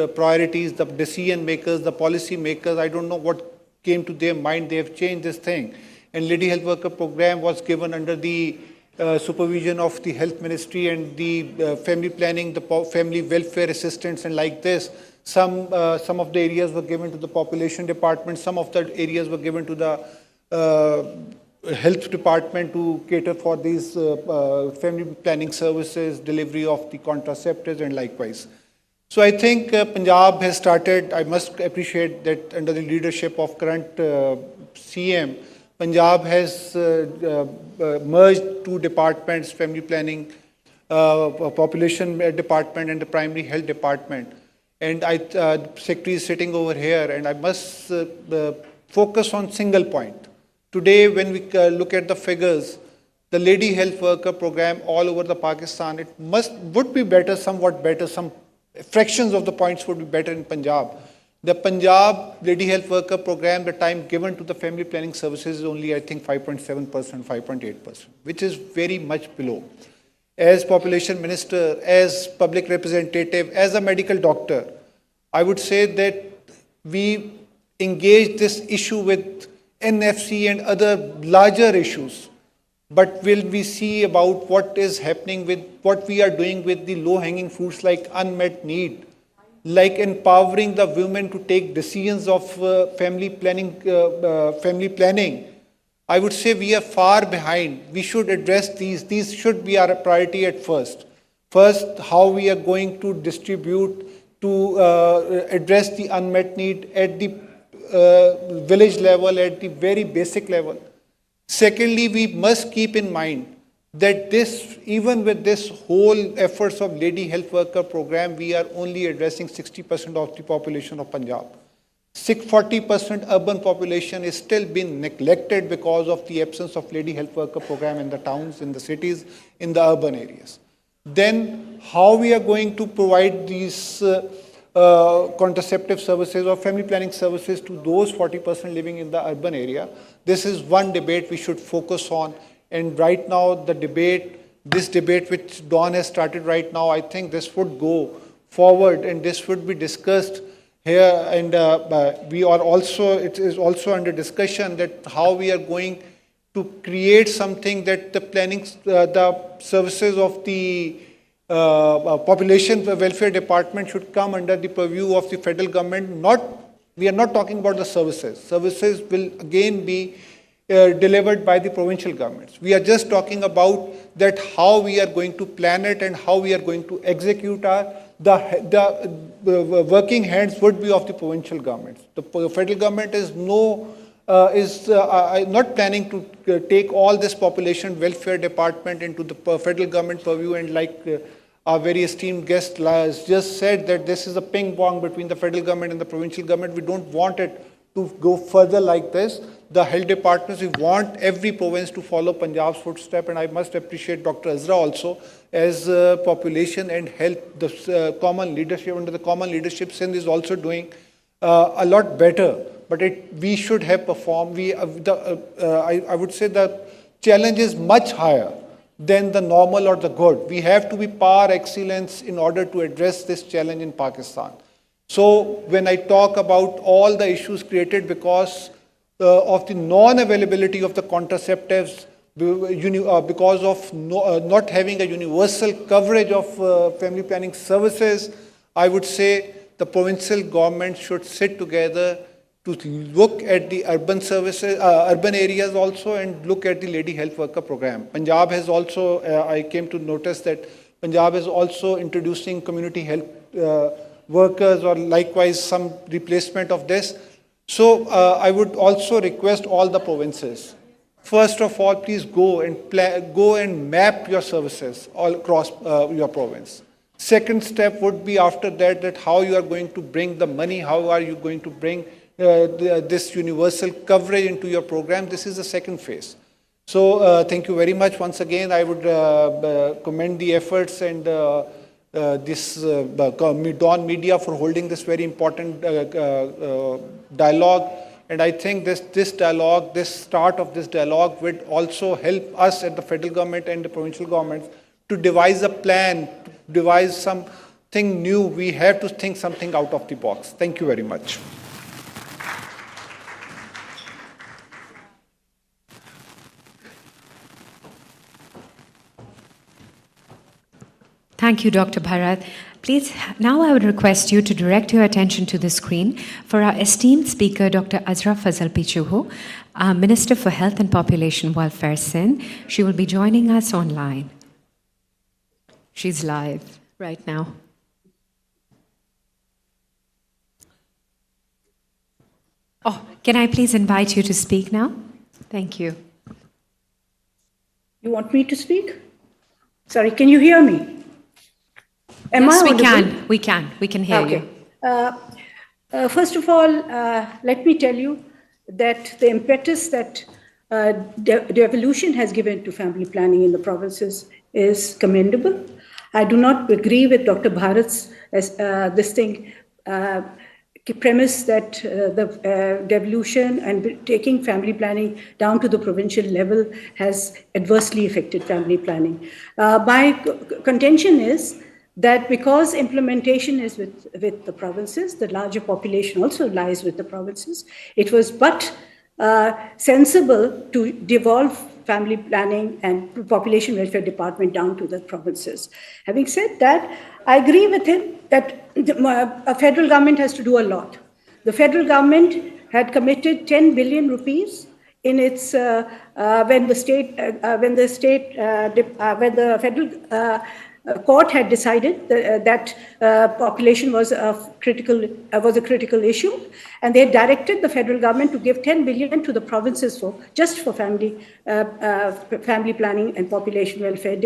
priorities, the decision makers, the policy makers. I don't know what came to their mind. They have changed this thing. And Lady Health Worker Program was given under the supervision of the Health Ministry and the family planning, the family welfare assistance, and like this. Some of the areas were given to the population department. Some of the areas were given to the health department to cater for these family planning services, delivery of the contraceptives, and likewise. So I think Punjab has started. I must appreciate that under the leadership of current CM, Punjab has merged two departments, family planning, population department, and the primary health department. And the secretary is sitting over here, and I must focus on single point. Today, when we look at the figures, the Lady Health Worker Program all over the Pakistan, it would be better, somewhat better, some fractions of the points would be better in Punjab. The Punjab Lady Health Worker Program, the time given to the family planning services is only, I think, 5.7%, 5.8%, which is very much below. As population minister, as public representative, as a medical doctor, I would say that we engage this issue with NFC and other larger issues. But will we see about what is happening with what we are doing with the low-hanging fruits like unmet need, like empowering the women to take decisions of family planning. I would say we are far behind. We should address these. These should be our priority at first. First, how we are going to distribute to address the unmet need at the village level, at the very basic level. Secondly, we must keep in mind that even with this whole efforts of Lady Health Worker Program, we are only addressing 60% of the population of Punjab. 40% urban population is still being neglected because of the absence of Lady Health Worker Program in the towns, in the cities, in the urban areas. Then how we are going to provide these contraceptive services or family planning services to those 40% living in the urban area. This is one debate we should focus on. And right now, this debate which Dawn has started right now, I think this would go forward and this would be discussed here. And it is also under discussion that how we are going to create something that the services of the population welfare department should come under the purview of the federal government. We are not talking about the services. Services will again be delivered by the provincial governments. We are just talking about that how we are going to plan it and how we are going to execute the working hands would be of the provincial governments. The federal government is not planning to take all this population welfare department into the federal government purview, and like our very esteemed guest has just said that this is a ping pong between the federal government and the provincial government. We don't want it to go further like this. The health departments, we want every province to follow Punjab's footstep, and I must appreciate Dr. Azra also as population and health, the common leadership, under the common leadership, Sindh is also doing a lot better. But we should have performed. I would say the challenge is much higher than the normal or the good. We have to be par excellence in order to address this challenge in Pakistan. So when I talk about all the issues created because of the non-availability of the contraceptives, because of not having a universal coverage of family planning services, I would say the provincial government should sit together to look at the urban services, urban areas also, and look at the Lady Health Worker Program. Punjab has also, I came to notice that Punjab is also introducing community health workers or likewise some replacement of this. So I would also request all the provinces, first of all, please go and map your services all across your province. Second step would be after that how you are going to bring the money, how are you going to bring this universal coverage into your program. This is the second phase. So thank you very much once again. I would commend the efforts and this Dawn Media for holding this very important dialogue. And I think this dialogue, this start of this dialogue would also help us at the federal government and the provincial governments to devise a plan, to devise some something new. We have to think something out of the box. Thank you very much. Thank you, Dr. Bharat. Please, now I would request you to direct your attention to the screen for our esteemed speaker, Dr. Azra Fazal Pichuhu, Minister for Health and Population Welfare, Sindh. She will be joining us online. She's live right now. Oh, can I please invite you to speak now? Thank you. You want me to speak? Sorry, can you hear me? Yes, we can hear you. First of all, let me tell you that the impetus that devolution has given to family planning in the provinces is commendable. I do not agree with Dr. Bharat's premise that the devolution and taking family planning down to the provincial level has adversely affected family planning. My contention is that because implementation is with the provinces, the larger population also lies with the provinces, it was but sensible to devolve family planning and population welfare department down to the provinces. Having said that, I agree with him that a federal government has to do a lot. The federal government had committed 10 billion rupees in its when the federal court had decided that population was a critical issue, and they directed the federal government to give 10 billion to the provinces for family planning and population welfare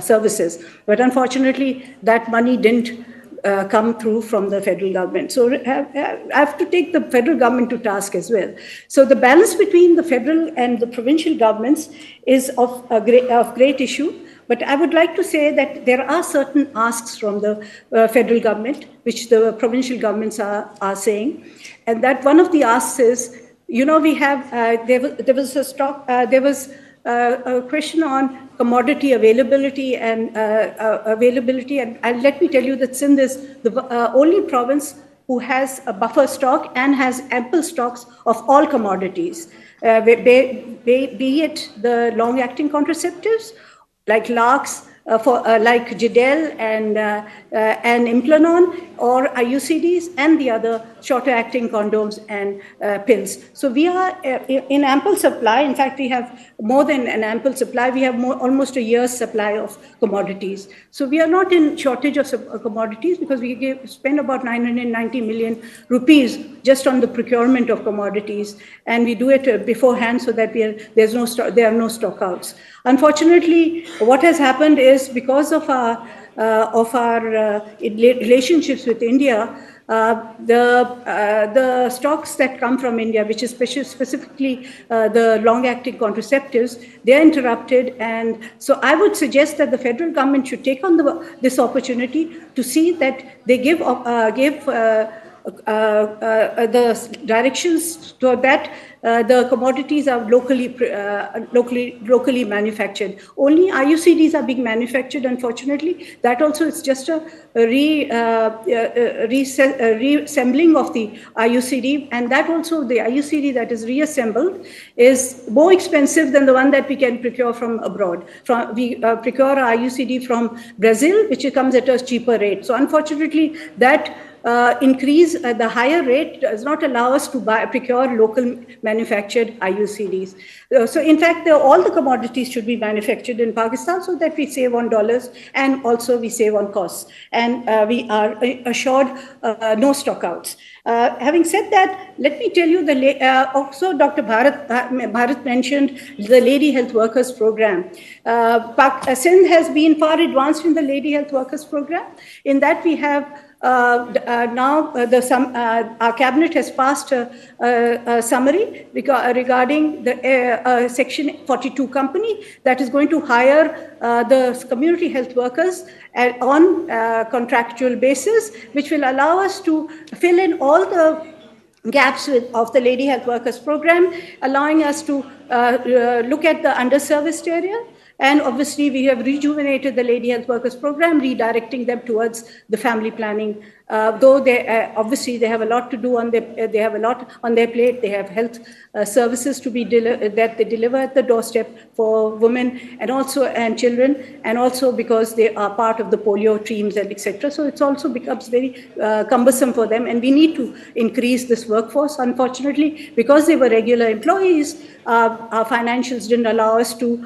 services. But unfortunately, that money didn't come through from the federal government. So I have to take the federal government to task as well. So the balance between the federal and the provincial governments is of great issue. But I would like to say that there are certain asks from the federal government, which the provincial governments are saying. And that one of the asks is, we have, there was a question on commodity availability and let me tell you that Sindh is the only province who has a buffer stock and has ample stocks of all commodities, be it the long-acting contraceptives, like LARCs, like Gidel and Implanon, or IUCDs, and the other shorter-acting condoms and pills. So we are in ample supply. In fact, we have more than an ample supply. We have almost a year's supply of commodities. So we are not in shortage of commodities because we spend about 990 million rupees just on the procurement of commodities, and we do it beforehand so that there are no stockouts. Unfortunately, what has happened is because of our relationships with India, the stocks that come from India, which is specifically the long-acting contraceptives, they're interrupted. And so I would suggest that the federal government should take on this opportunity to see that they give the directions so that the commodities are locally manufactured. Only IUCDs are being manufactured, unfortunately. That also is just a reassembling of the IUCD, and that also the IUCD that is reassembled is more expensive than the one that we can procure from abroad. We procure our IUCD from Brazil, which comes at a cheaper rate. So unfortunately, that the higher rate does not allow us to procure local manufactured IUCDs. So in fact, all the commodities should be manufactured in Pakistan so that we save on dollars and also we save on costs. And we are assured no stockouts. Having said that, let me tell you, also Dr. Bharat mentioned the Lady Health Workers Program. Sindh has been far advanced in the Lady Health Workers Program, in that we have now our cabinet has passed a summary regarding the Section 42 company that is going to hire the community health workers on contractual basis, which will allow us to fill in all the gaps of the Lady Health Workers Program, allowing us to look at the underserviced area, And obviously, we have rejuvenated the lady health workers program, redirecting them towards the family planning. Though they obviously they have a lot to do on they have a lot on their plate. They have health services to be that they deliver at the doorstep for women and children, and also because they are part of the polio teams and etc. So it also becomes very cumbersome for them, and we need to increase this workforce. Unfortunately, because they were regular employees, our financials didn't allow us to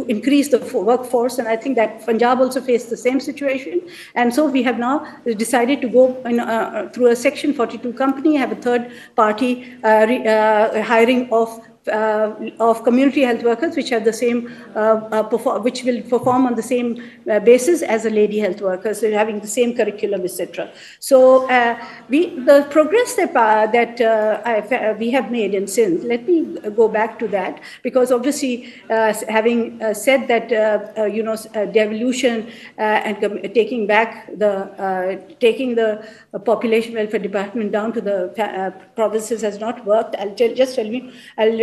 increase the workforce, and I think that Punjab also faced the same situation. And so we have now decided to go through a Section 42 company, have a third party hiring of community health workers, which have the same, which will perform on the same basis as a lady health workers, so having the same curriculum, etc. So the progress that we have made in Sindh, let me go back to that, because obviously having said that, devolution and taking the population welfare department down to the provinces has not worked.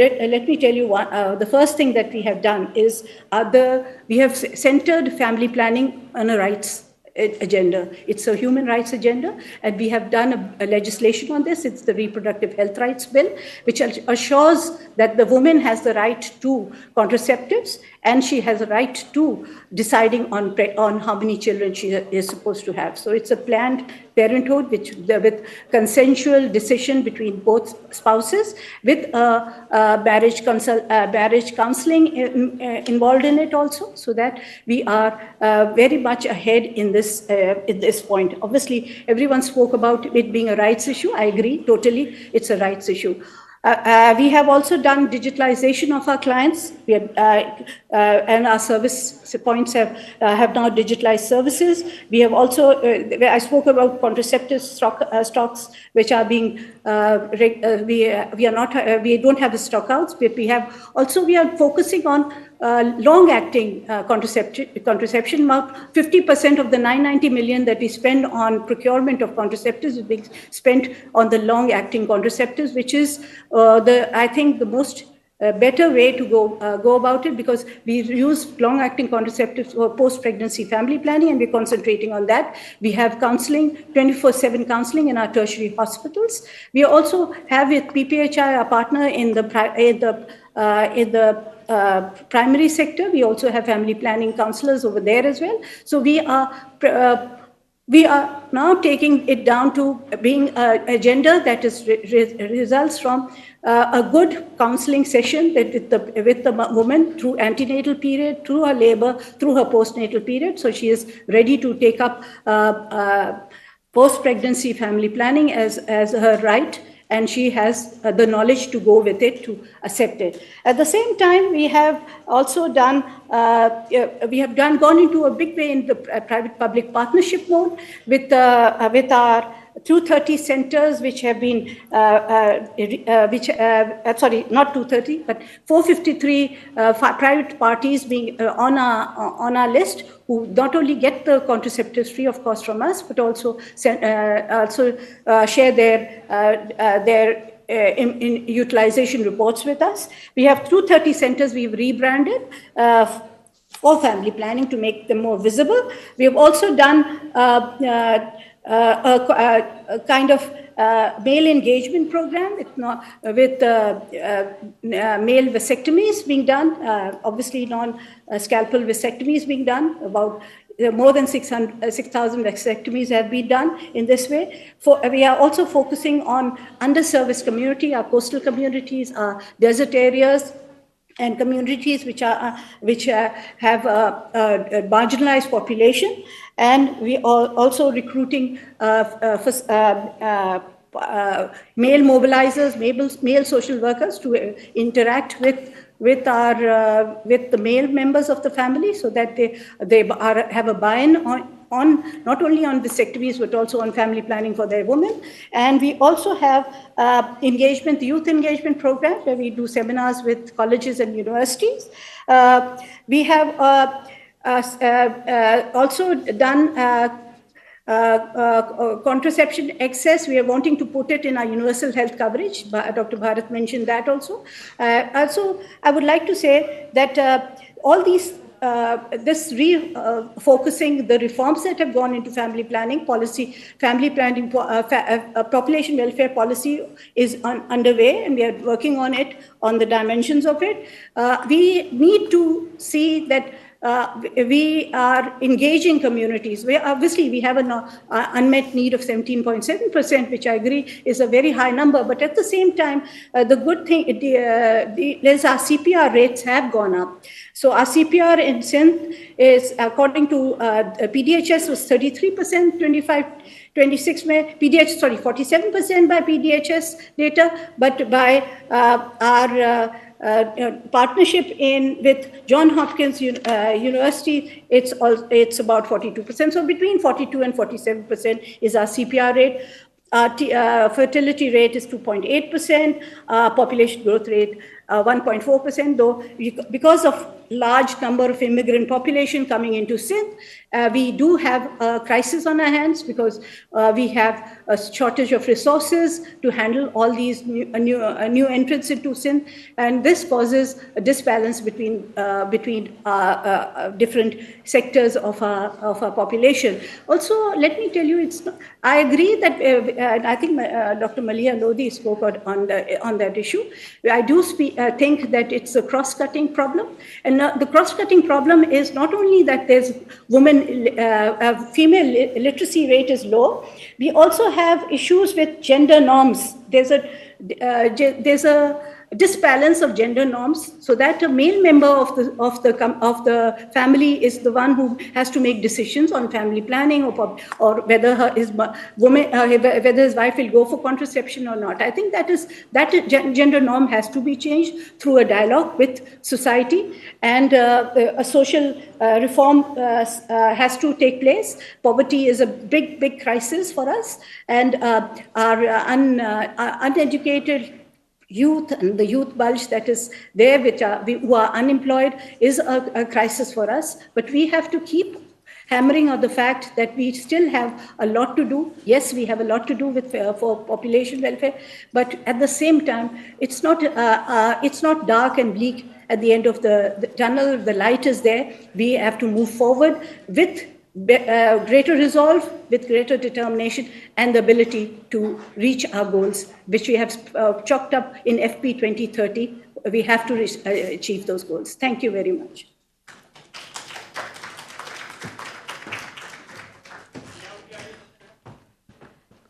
Let me tell you the first thing that we have done is we have centered family planning on a rights agenda. It's a human rights agenda, and we have done a legislation on this. It's the Reproductive Health Rights Bill, which assures that the woman has the right to contraceptives, and she has a right to deciding on how many children she is supposed to have. So it's a planned parenthood with consensual decision between both spouses, with marriage counseling involved in it also, so that we are very much ahead in this point. Obviously, everyone spoke about it being a rights issue. I agree totally. It's a rights issue. We have also done digitalization of our clients. We have, and our service points have now digitalized services. We have also, I spoke about contraceptive stocks, which are being, we don't have the stockouts, but we are focusing on long-acting contraception. About 50% of the 990 million that we spend on procurement of contraceptives is being spent on the long-acting contraceptives, which is I think the most better way to go about it, because we use long-acting contraceptives for post-pregnancy family planning, and we're concentrating on that. We have counseling, 24/7 counseling in our tertiary hospitals. We also have with PPHI, our partner in the primary sector. We also have family planning counselors over there as well. So we are now taking it down to being an agenda that results from a good counseling session with the woman through antenatal period, through her labor, through her postnatal period. So she is ready to take up post-pregnancy family planning as her right, and she has the knowledge to go with it, to accept it. At the same time, we have also gone into a big way in the private-public partnership mode with our 230 centers, which have been, not 230, but 453 private parties being on our list, who not only get the contraceptives free of cost from us, but also share their utilization reports with us. We have 230 centers we've rebranded for family planning to make them more visible. We have also done a kind of male engagement program with male vasectomies being done, obviously non-scalpel vasectomies being done. About more than 6,000 vasectomies have been done in this way. We are also focusing on underserviced community, our coastal communities, our desert areas, and communities which have a marginalized population. And we are also recruiting male mobilizers, male social workers to interact with the male members of the family, so that they have a buy-in on not only on vasectomies, but also on family planning for their women. And we also have youth engagement program, where we do seminars with colleges and universities. We have also done Contraception access, we are wanting to put it in our universal health coverage. Dr. Bharat mentioned that also. Also, I would like to say that all these focusing the reforms that have gone into family planning policy, population welfare policy is underway, and we are working on it, on the dimensions of it. We need to see that we are engaging communities. We have an unmet need of 17.7%, which I agree is a very high number. But at the same time, the good thing is our CPR rates have gone up. So our CPR in Sindh is, according to PDHS, was 33%, 26 May, 47% by PDHS data, but by our partnership with Johns Hopkins University, it's about 42%. So between 42 and 47% is our CPR rate. Our fertility rate is 2.8%. Population growth rate 1.4%. Though because of large number of immigrant population coming into Sindh, we do have a crisis on our hands because we have a shortage of resources to handle all these new entrants into Sindh, and this causes a disbalance between different sectors of our population. Also, let me tell you, I agree that I think Dr. Malia Lodhi spoke on that issue. I do think that it's a cross-cutting problem, and the cross-cutting problem is not only that there's female literacy rate is low. We also have issues with gender norms. There's a disbalance of gender norms, so that a male member of the family is the one who has to make decisions on family planning or whether his wife will go for contraception or not. I think that gender norm has to be changed through a dialogue with society, and a social reform has to take place. Poverty is a big crisis for us, and our uneducated youth and the youth bulge that is there, who are unemployed, is a crisis for us. But we have to keep hammering on the fact that we still have a lot to do. Yes, we have a lot to do for population welfare, but at the same time, it's not dark and bleak at the end of the tunnel. The light is there. We have to move forward with greater resolve, with greater determination, and the ability to reach our goals, which we have chalked up in FP 2030. We have to achieve those goals. Thank you very much.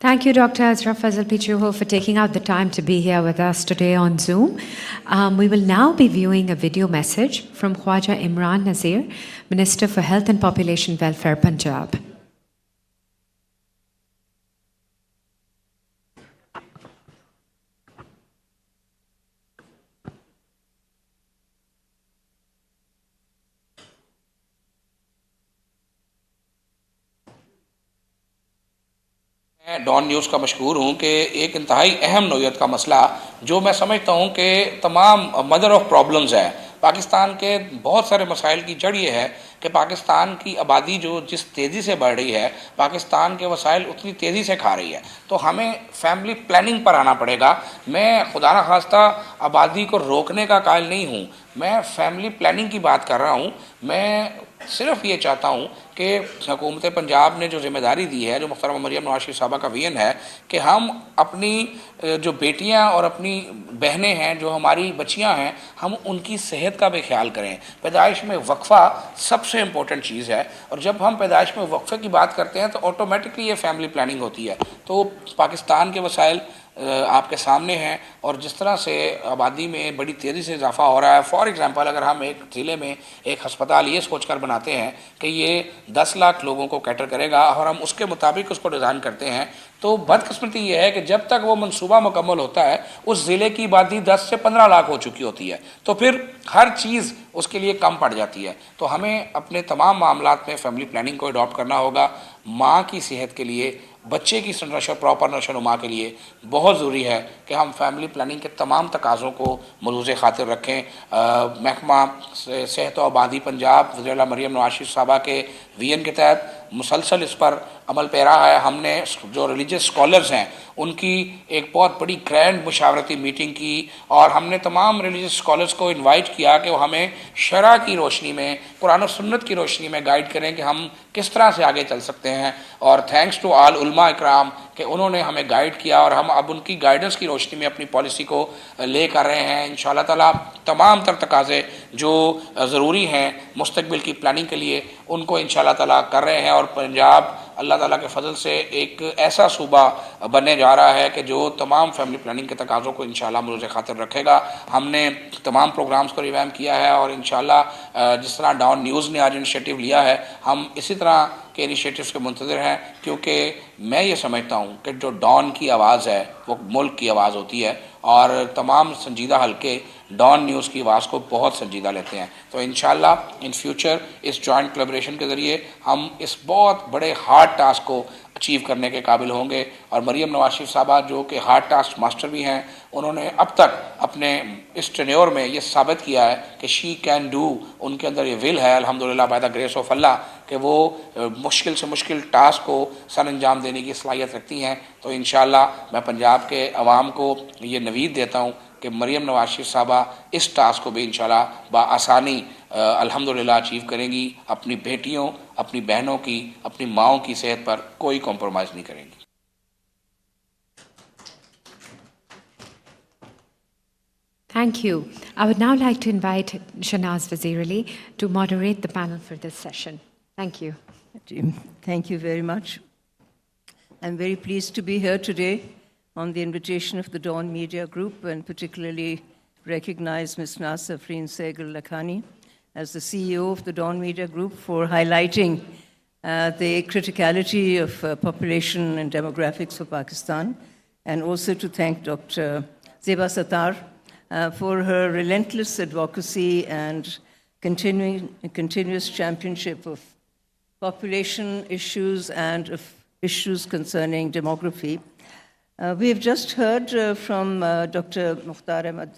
Thank you, Dr. Ashraf Fazal Pichuho, for taking out the time to be here with us today on Zoom. We will now be viewing a video message from Khwaja Imran Nazir, Minister for Health and Population Welfare, Punjab. मैं don news का मशहूर हूँ कि एक इंतहाई अहम नौयत का मसला जो मैं समझता हूँ कि तमाम मदर ऑफ प्रॉब्लम्स है पाकिस्तान के बहुत सारे मसाइल की जड़ ये है कि पाकिस्तान की आबादी जो जिस तेज़ी से बढ़ रही है, पाकिस्तान के वसाइल उतनी तेज़ी से खा रही है, तो हमें फैमिली प्लानिंग पर आना पड़ेगा। मैं खुदा न खास्ता आबादी को रोकने का कायल नहीं हूँ, मैं फैमिली प्लानिंग की बात कर रहा हूँ। मैं सिर्फ ये चाहता हूँ कि हुकूमत पंजाब ने जो ज़िम्मेदारी दी है, जो मुख्तरमा मरियम नवाज़ शरीफ साहबा का विजन है कि हम अपनी जो बेटियाँ और अपनी बहनें हैं, जो हमारी बच्चियाँ हैं, हम उनकी सेहत का भी ख्याल करें। पैदाइश में वक्फ़ा सबसे इम्पोर्टेंट चीज़ है, और जब हम पैदाइश में वक्फ़े की बात करते हैं तो ऑटोमेटिकली ये फैमिली प्लानिंग होती है। तो पाकिस्तान के वसाइल आपके सामने हैं, और जिस तरह से आबादी में बड़ी तेज़ी से इजाफा हो रहा है। फॉर एग्ज़ाम्पल, अगर हम एक ज़िले में एक हस्पताल ये सोचकर बनाते हैं कि ये 10 लाख लोगों को कैटर करेगा और हम उसके मुताबिक उसको डिज़ाइन करते हैं, तो बदकिस्मती ये है कि जब तक वो मंसूबा मुकम्मल होता है उस ज़िले की आबादी 10 से 15 लाख हो चुकी होती है, तो फिर हर चीज़ उसके लिए कम पड़ जाती है। तो हमें अपने तमाम मामलात में फैमिली प्लानिंग को अडॉप्ट करना होगा। माँ की सेहत के लिए, बच्चे की प्रॉपर नशोनुमा के लिए बहुत ज़रूरी है कि हम फैमिली प्लानिंग के तमाम तकाज़ों को मलूज़ खातिर रखें। महकमा सेहत व आबादी पंजाब वज़ीर आला मरियम नवाज़ शरीफ साहबा के विजन के तहत مسلسل اس پر عمل پیرا ہے. ہم نے جو ریلیجس اسکالرز ہیں ان کی ایک بہت بڑی گرینڈ مشاورتی میٹنگ کی, اور ہم نے تمام ریلیجس اسکالرز کو انوائٹ کیا کہ وہ ہمیں شرع کی روشنی میں, قرآن و سنت کی روشنی میں گائیڈ کریں کہ ہم کس طرح سے آگے چل سکتے ہیں. اور تھینکس ٹو آل علماء اکرام کہ انہوں نے ہمیں گائیڈ کیا, اور ہم اب ان کی گائیڈنس کی روشنی میں اپنی پالیسی کو لے کر رہے ہیں. انشاءاللہ تعالیٰ تمام تر تقاضے جو ضروری ہیں مستقبل کی پلاننگ کے لیے ان کو انشاءاللہ تعالیٰ کر رہے ہیں, اور پنجاب اللہ تعالیٰ کے فضل سے ایک ایسا صوبہ بننے جا رہا ہے کہ جو تمام فیملی پلاننگ کے تقاضوں کو انشاءاللہ مروز خاطر رکھے گا. ہم نے تمام پروگرامز کو ریویمپ کیا ہے, اور انشاءاللہ جس طرح ڈان نیوز نے آج انیشیٹو لیا ہے ہم اسی طرح کے انیشیٹوز کے منتظر ہیں, کیونکہ میں یہ سمجھتا ہوں کہ جو ڈان کی آواز ہے وہ ملک کی آواز ہوتی ہے, اور تمام سنجیدہ حلقے ڈان نیوز کی آواز کو بہت سنجیدہ لیتے ہیں. تو انشاءاللہ ان فیوچر اس جوائنٹ کلیبریشن کے ذریعے ہم اس بہت بڑے ہارڈ ٹاسک کو اچیو کرنے کے قابل ہوں گے. اور مریم نواز شریف صاحبہ جو کہ ہارڈ ٹاسک ماسٹر بھی ہیں, انہوں نے اب تک اپنے اس ٹینیور میں یہ ثابت کیا ہے کہ شی کین ڈو, ان کے اندر یہ ول ہے الحمدللہ بائی دا گریس آف اللہ کہ وہ مشکل سے مشکل ٹاسک کو سر انجام دینے کی صلاحیت رکھتی ہیں. تو انشاءاللہ میں پنجاب کے عوام کو یہ نوید دیتا ہوں کہ مریم نواز شریف صاحبہ اس ٹاسک کو بھی انشاءاللہ بآسانی الحمدللہ اچیو کریں گی. اپنی بیٹیوں, اپنی بہنوں کی, اپنی ماؤں کی صحت پر کوئی کمپرومائز نہیں کریں گی. Thank you. I would now like to invite Shanaz Wazir Ali to moderate the panel for this session. Thank you. Thank you very much. I'm very pleased to be here today on the invitation of the Dawn Media Group, and particularly recognize Ms. Nasafreen Sehgal Lakhani as the CEO of the Dawn Media Group for highlighting the criticality of population and demographics for Pakistan, and also to thank Dr. Zeba Sattar for her relentless advocacy and continuous championship of population issues and of issues concerning demography. We have just heard from Dr. Mukhtar Ahmad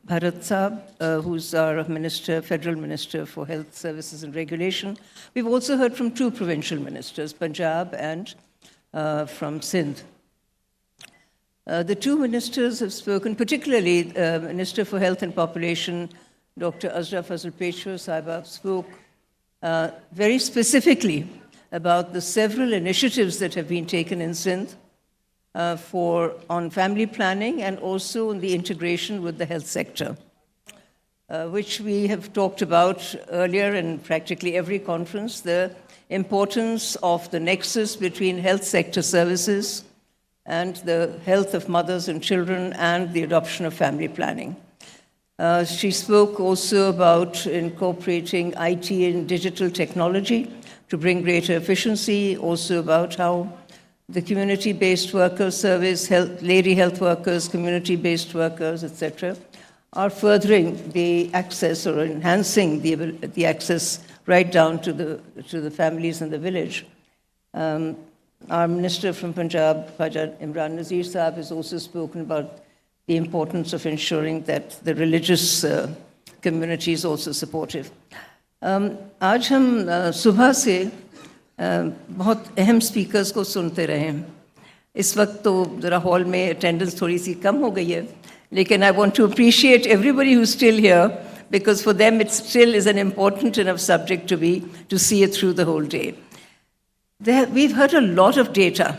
Bharat Saab, who's our minister, federal minister for health services and regulation. We've also heard from two provincial ministers, Punjab and from Sindh. The two ministers have spoken, particularly Minister for Health and Population, Dr. Azra Fazal Pechwa Sahiba, spoke very specifically about the several initiatives that have been taken in Sindh on family planning and also on the integration with the health sector, which we have talked about earlier in practically every conference, the importance of the nexus between health sector services and the health of mothers and children and the adoption of family planning. She spoke also about incorporating IT and digital technology to bring greater efficiency, also about how the community-based worker service, lady health workers, community-based workers, etc., are furthering the access or enhancing the access right down to the families in the village. Our minister from Punjab, Khwaja Imran Nazir Sahab, has also spoken about the importance of ensuring that the religious community is also supportive. آج ہم صبح سے بہت اہم speakers کو سنتے رہے ہیں. اس وقت تو ذرا ہال میں اٹینڈنس تھوڑی سی کم ہو گئی ہے, لیکن I want to appreciate everybody who's still here, because for them it still is an important enough subject to see it through the whole day. We've heard a lot of data.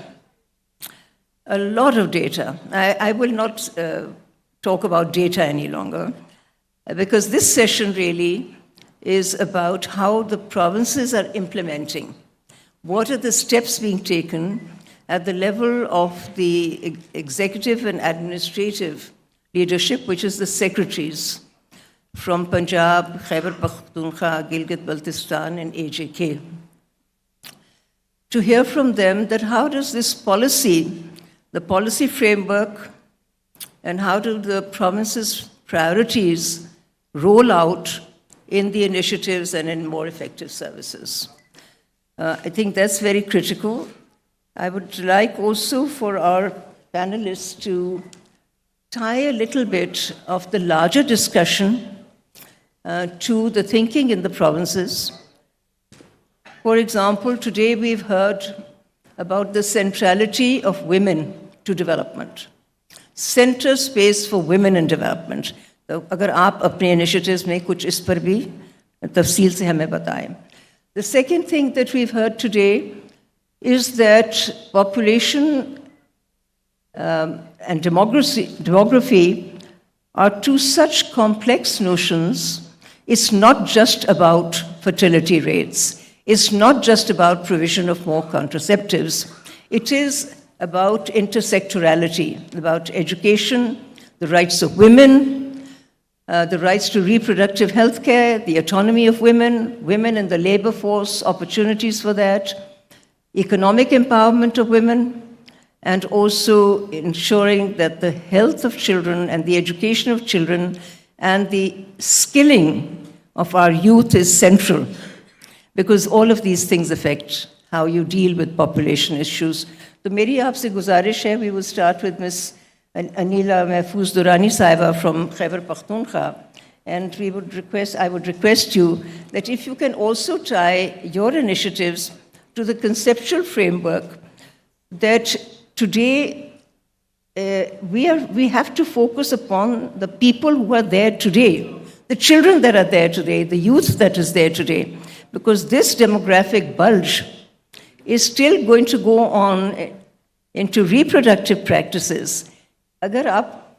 I will not talk about data any longer, because this session really is about how the provinces are implementing. What are the steps being taken at the level of the executive and administrative leadership, which is the secretaries from Punjab, Khyber Pakhtunkhwa, Gilgit-Baltistan, and AJK. To hear from them that how does this policy, the policy framework, and how do the province's priorities roll out in the initiatives and in more effective services. I think that's very critical. I would like also for our panelists to tie a little bit of the larger discussion to the thinking in the provinces, For example, today we've heard about the centrality of women to development. Center space for women in development. तो अगर आप अपने initiatives में कुछ इस पर भी तफसील से हमें बताएं. The second thing that we've heard today is that population and demography are two such complex notions. It's not just about fertility rates. It's not just about provision of more contraceptives. It is about intersectorality, about education, the rights of women, the rights to reproductive health care, the autonomy of women, women in the labor force, opportunities for that, economic empowerment of women, and also ensuring that the health of children and the education of children and the skilling of our youth is central, because all of these things affect how you deal with population issues. So मेरी आपसे गुजारिश है, we will start with Ms. Anila Mahfouz Durrani Sahiba from Khyber Pakhtunkhwa, and I would request you that if you can also tie your initiatives to the conceptual framework that today we have to focus upon the people who are there today, the children that are there today, the youth that is there today, because this demographic bulge is still going to go on into reproductive practices. अगर आप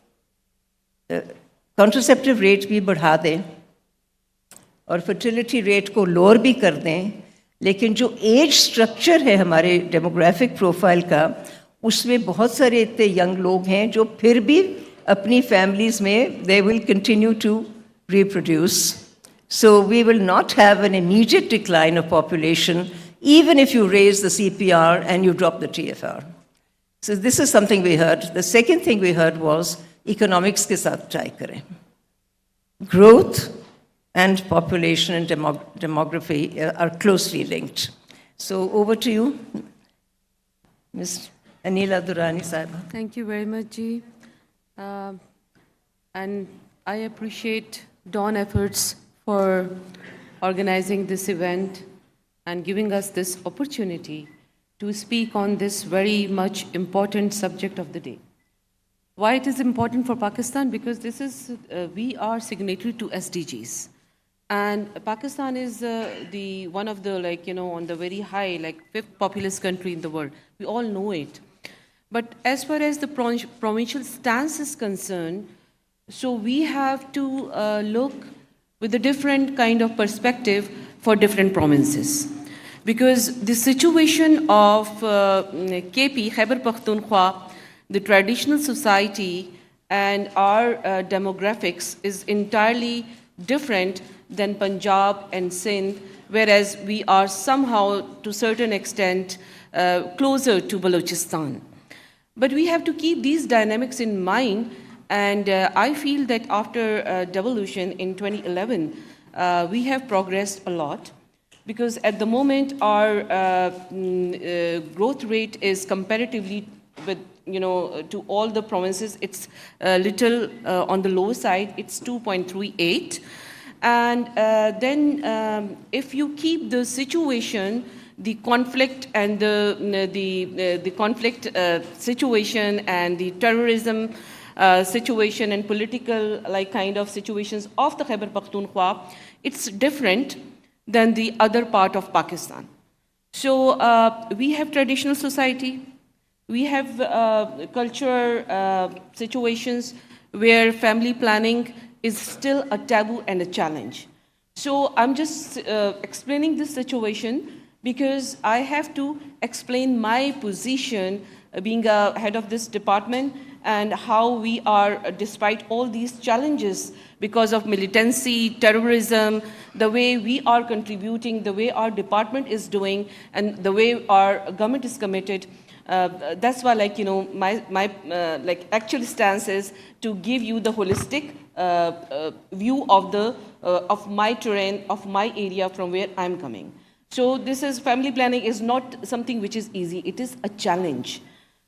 contraceptive rate भी बढ़ा दें और fertility rate को lower भी कर दें, लेकिन जो age structure है हमारे demographic profile का, उसमें बहुत सारे इतने young लोग हैं जो फिर भी अपनी families में they will continue to reproduce. So we will not have an immediate decline of population even if you raise the CPR and you drop the TFR. So this is something we heard. The second thing we heard was economics ke saath try kare. Growth and population and demography are closely linked. So over to you, Ms. Anila Durrani Sahiba. Thank you very much, Ji. And I appreciate Dawn efforts for organizing this event and giving us this opportunity to speak on this very much important subject of the day. Why it is important for Pakistan? Because this is, we are signatory to SDGs. And Pakistan is one of the, on the very high, 5th populous country in the world. We all know it. But as far as the provincial stance is concerned, so we have to look with a different kind of perspective for different provinces. Because the situation of KP, Khyber Pakhtunkhwa, the traditional society and our demographics is entirely different than Punjab and Sindh, whereas we are somehow, to a certain extent, closer to Balochistan. But we have to keep these dynamics in mind, and I feel that after devolution in 2011, we have progressed a lot, because at the moment our growth rate is comparatively with, to all the provinces, it's a little on the low side, it's 2.38. And then if you keep the situation, the conflict and the conflict situation and the terrorism situation and political kind of situations of the Khyber Pakhtunkhwa, it's different than the other part of Pakistan. So we have traditional society, we have cultural situations where family planning is still a taboo and a challenge. So I'm just explaining this situation because I have to explain my position being a head of this department and how we are, despite all these challenges because of militancy, terrorism, the way we are contributing, the way our department is doing, and the way our government is committed. That's why, my actual stance is to give you the holistic view of my terrain, of my area from where I'm coming. So this is, family planning is not something which is easy, it is a challenge.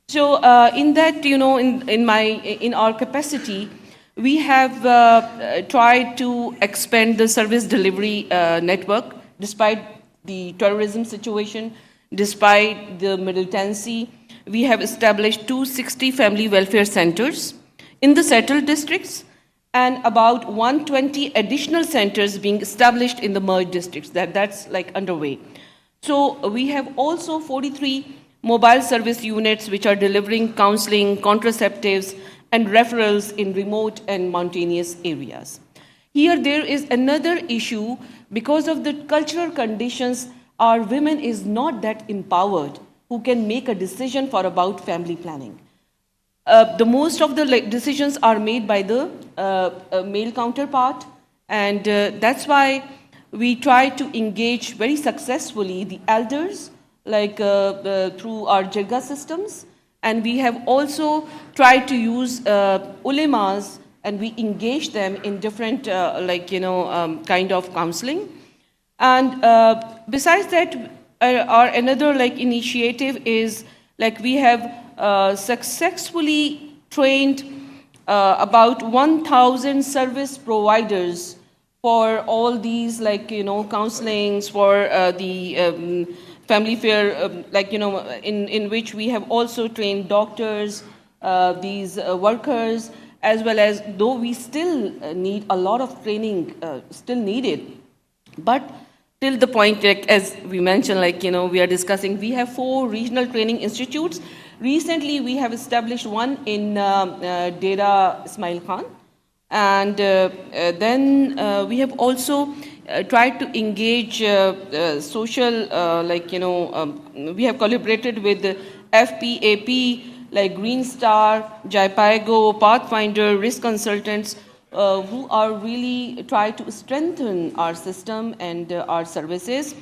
So in that, in our capacity, we have tried to expand the service delivery network, despite the terrorism situation. Despite the militancy, we have established 260 family welfare centers in the settled districts and about 120 additional centers being established in the merged districts. That's like underway. So we have also 43 mobile service units which are delivering counseling, contraceptives, and referrals in remote and mountainous areas. Here there is another issue. Because of the cultural conditions, our women is not that empowered who can make a decision for about family planning. The most of the decisions are made by the male counterpart, and that's why we try to engage very successfully the elders, like through our jirga systems, and we have also tried to use ulemas, and we engage them in different kind of counseling. And besides that, our another initiative is we have successfully trained about 1,000 service providers for all these counselings for the family fair, in which we have also trained doctors, these workers, as well as, though we still need a lot of training, still needed, but till the point, as we mentioned, we are discussing, we have 4 regional training institutes. Recently, we have established one in Dera Ismail Khan. And then we have also tried to engage social, we have collaborated with the FPAP, like Green Star, Jaipago, Pathfinder, risk consultants, who are really trying to strengthen our system and our services.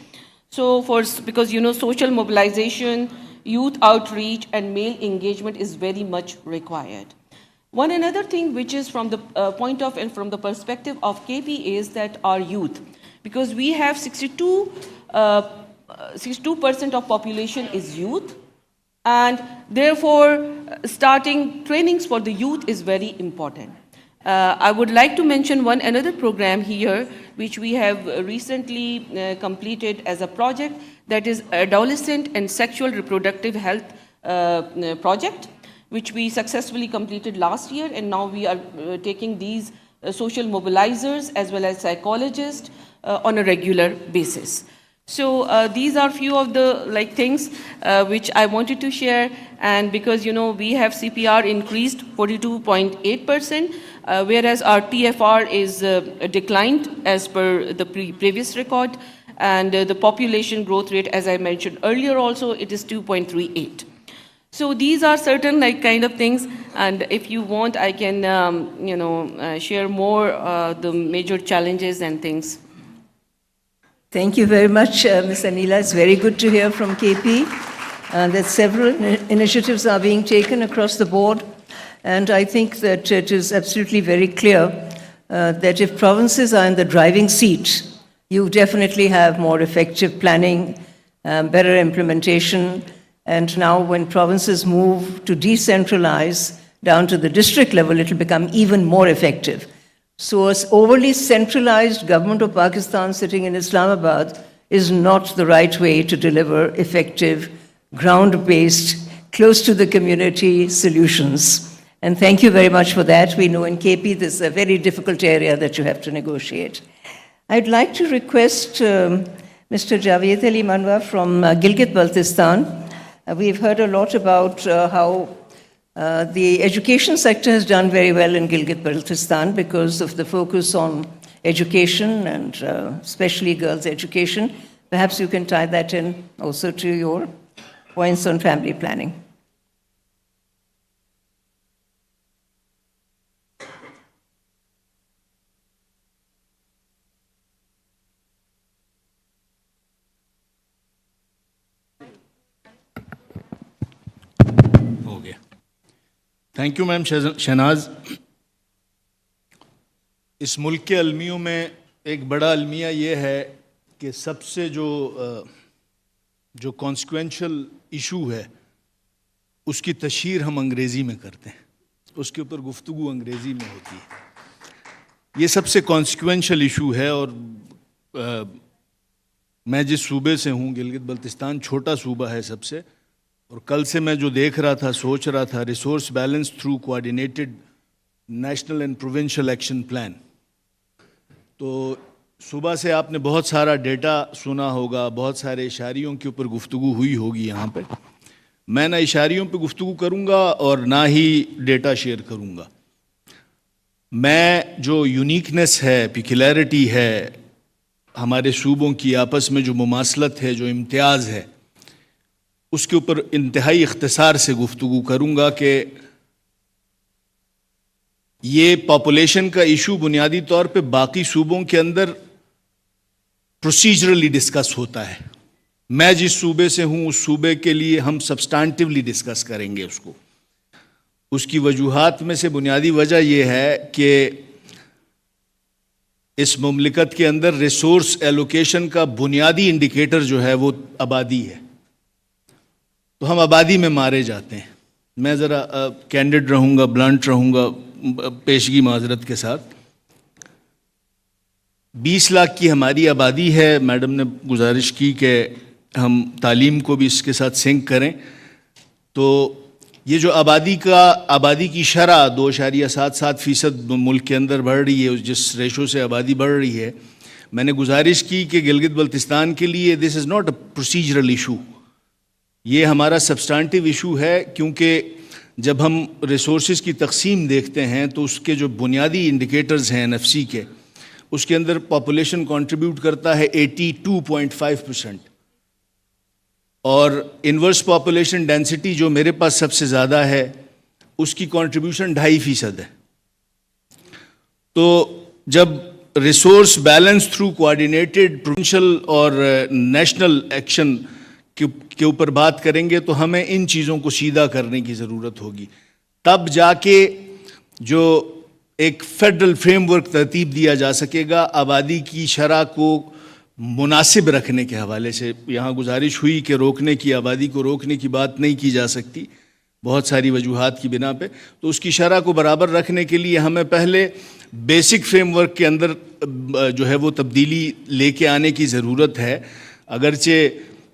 So because social mobilization, youth outreach, and male engagement is very much required. One another thing which is from the point of and from the perspective of KP is that our youth, because we have 62% of population is youth, and therefore starting trainings for the youth is very important. I would like to mention one another program here which we have recently completed as a project, that is Adolescent and Sexual Reproductive Health project, which we successfully completed last year, and now we are taking these social mobilizers as well as psychologists on a regular basis. So these are few of the things which I wanted to share, and because we have CPR increased 42.8%, whereas our TFR is declined as per the previous record, and the population growth rate, as I mentioned earlier also, it is 2.38. So these are certain kind of things, and if you want, I can share more the major challenges and things. Thank you very much, Ms. Anila. It's very good to hear from KP that several initiatives are being taken across the board, and I think that it is absolutely very clear that if provinces are in the driving seat, you definitely have more effective planning, better implementation. And now when provinces move to decentralize down to the district level, it will become even more effective. So an overly centralized government of Pakistan sitting in Islamabad is not the right way to deliver effective, ground-based, close to the community solutions. And thank you very much for that. We know in KP this is a very difficult area that you have to negotiate. I'd like to request Mr. Javed Ali Manwa from Gilgit-Baltistan. We've heard a lot about how the education sector has done very well in Gilgit-Baltistan because of the focus on education and especially girls' education. Perhaps you can tie that in also to your points on family planning. Thank you ma'am Shahnaz. इस मुल्क के अलमियों में एक बड़ा अलमिया ये है कि सबसे जो कॉन्सिक्वेंशियल इशू है उसकी तशहीर हम अंग्रेज़ी में करते हैं, उसके ऊपर गुफ्तगू अंग्रेज़ी में होती है। ये सबसे कॉन्सिक्वेंशियल इशू है और میں جس صوبے سے ہوں گلگت بلتستان چھوٹا صوبہ ہے سب سے, اور کل سے میں جو دیکھ رہا تھا, سوچ رہا تھا, resource balance through کوآرڈینیٹڈ national and provincial action plan. تو صبح سے آپ نے بہت سارا ڈیٹا سنا ہوگا, بہت سارے اشاریوں کے اوپر گفتگو ہوئی ہوگی یہاں پہ. میں نہ اشاریوں پہ گفتگو کروں گا اور نہ ہی ڈیٹا شیئر کروں گا. میں جو یونیکنیس ہے, پیکولیرٹی ہے ہمارے صوبوں کی آپس میں, جو مماثلت ہے, جو امتیاز ہے, اس کے اوپر انتہائی اختصار سے گفتگو کروں گا کہ یہ پاپولیشن کا ایشو بنیادی طور پہ باقی صوبوں کے اندر پروسیجرلی ڈسکس ہوتا ہے. میں جس صوبے سے ہوں اس صوبے کے لیے ہم سبسٹانٹیولی ڈسکس کریں گے اس کو. اس کی وجوہات میں سے بنیادی وجہ یہ ہے کہ اس مملکت کے اندر ریسورس ایلوکیشن کا بنیادی انڈیکیٹر جو ہے وہ آبادی ہے. تو ہم آبادی میں مارے جاتے ہیں. میں ذرا کینڈڈ رہوں گا, بلانٹ رہوں گا پیشگی معذرت کے ساتھ. 20 لاکھ کی ہماری آبادی ہے. میڈم نے گزارش کی کہ ہم تعلیم کو بھی اس کے ساتھ سنک کریں. تو یہ جو آبادی کی شرح 2.77% ملک کے اندر بڑھ رہی ہے, جس ریشو سے آبادی بڑھ رہی ہے, میں نے گزارش کی کہ گلگت بلتستان کے لیے this is not a procedural issue, یہ ہمارا سبسٹانٹیو ایشو ہے. کیونکہ جب ہم ریسورسز کی تقسیم دیکھتے ہیں تو اس کے جو بنیادی انڈیکیٹرز ہیں NFC کے, اس کے اندر پاپولیشن کنٹریبیوٹ کرتا ہے 82.5%, اور انورس پاپولیشن ڈینسٹی جو میرے پاس سب سے زیادہ ہے اس کی کنٹریبیوشن 2.5% ہے. تو جب ریسورس بیلنس تھرو کوآرڈینیٹڈ پروونشل اور نیشنل ایکشن کے اوپر بات کریں گے تو ہمیں ان چیزوں کو سیدھا کرنے کی ضرورت ہوگی. تب جا کے جو ایک فیڈرل فریم ورک ترتیب دیا جا سکے گا آبادی کی شرح کو مناسب رکھنے کے حوالے سے. یہاں گزارش ہوئی کہ روکنے کی, آبادی کو روکنے کی بات نہیں کی جا سکتی بہت ساری وجوہات کی بنا پہ. تو اس کی شرح کو برابر رکھنے کے لیے ہمیں پہلے بیسک فریم ورک کے اندر جو ہے وہ تبدیلی لے کے آنے کی ضرورت ہے. اگرچہ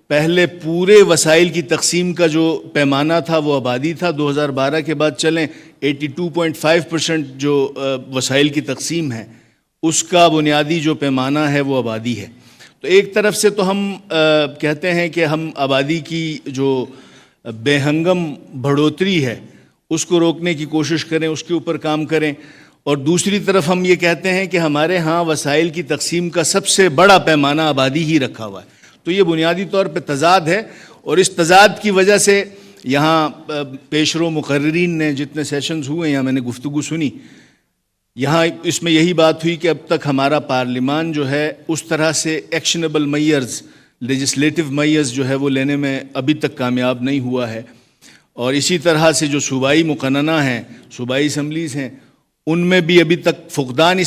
پہلے پورے وسائل کی تقسیم کا جو پیمانہ تھا وہ آبادی تھا, 2012 کے بعد چلیں 82.5% جو وسائل کی تقسیم ہے اس کا بنیادی جو پیمانہ ہے وہ آبادی ہے. تو ایک طرف سے تو ہم کہتے ہیں کہ ہم آبادی کی جو بے ہنگم بڑھوتری ہے اس کو روکنے کی کوشش کریں, اس کے اوپر کام کریں, اور دوسری طرف ہم یہ کہتے ہیں کہ ہمارے ہاں وسائل کی تقسیم کا سب سے بڑا پیمانہ آبادی ہی رکھا ہوا ہے. تو یہ بنیادی طور پہ تضاد ہے, اور اس تضاد کی وجہ سے یہاں پیشرو مقررین نے جتنے سیشنز ہوئے یہاں میں نے گفتگو سنی, یہاں اس میں یہی بات ہوئی کہ اب تک ہمارا پارلیمان جو ہے اس طرح سے ایکشنیبل میئرز, لیجسلیٹو میئرز جو ہے وہ لینے میں ابھی تک کامیاب نہیں ہوا ہے. اور اسی طرح سے جو صوبائی مقننہ ہیں, صوبائی اسمبلیز ہیں, ان میں بھی ابھی تک فقدان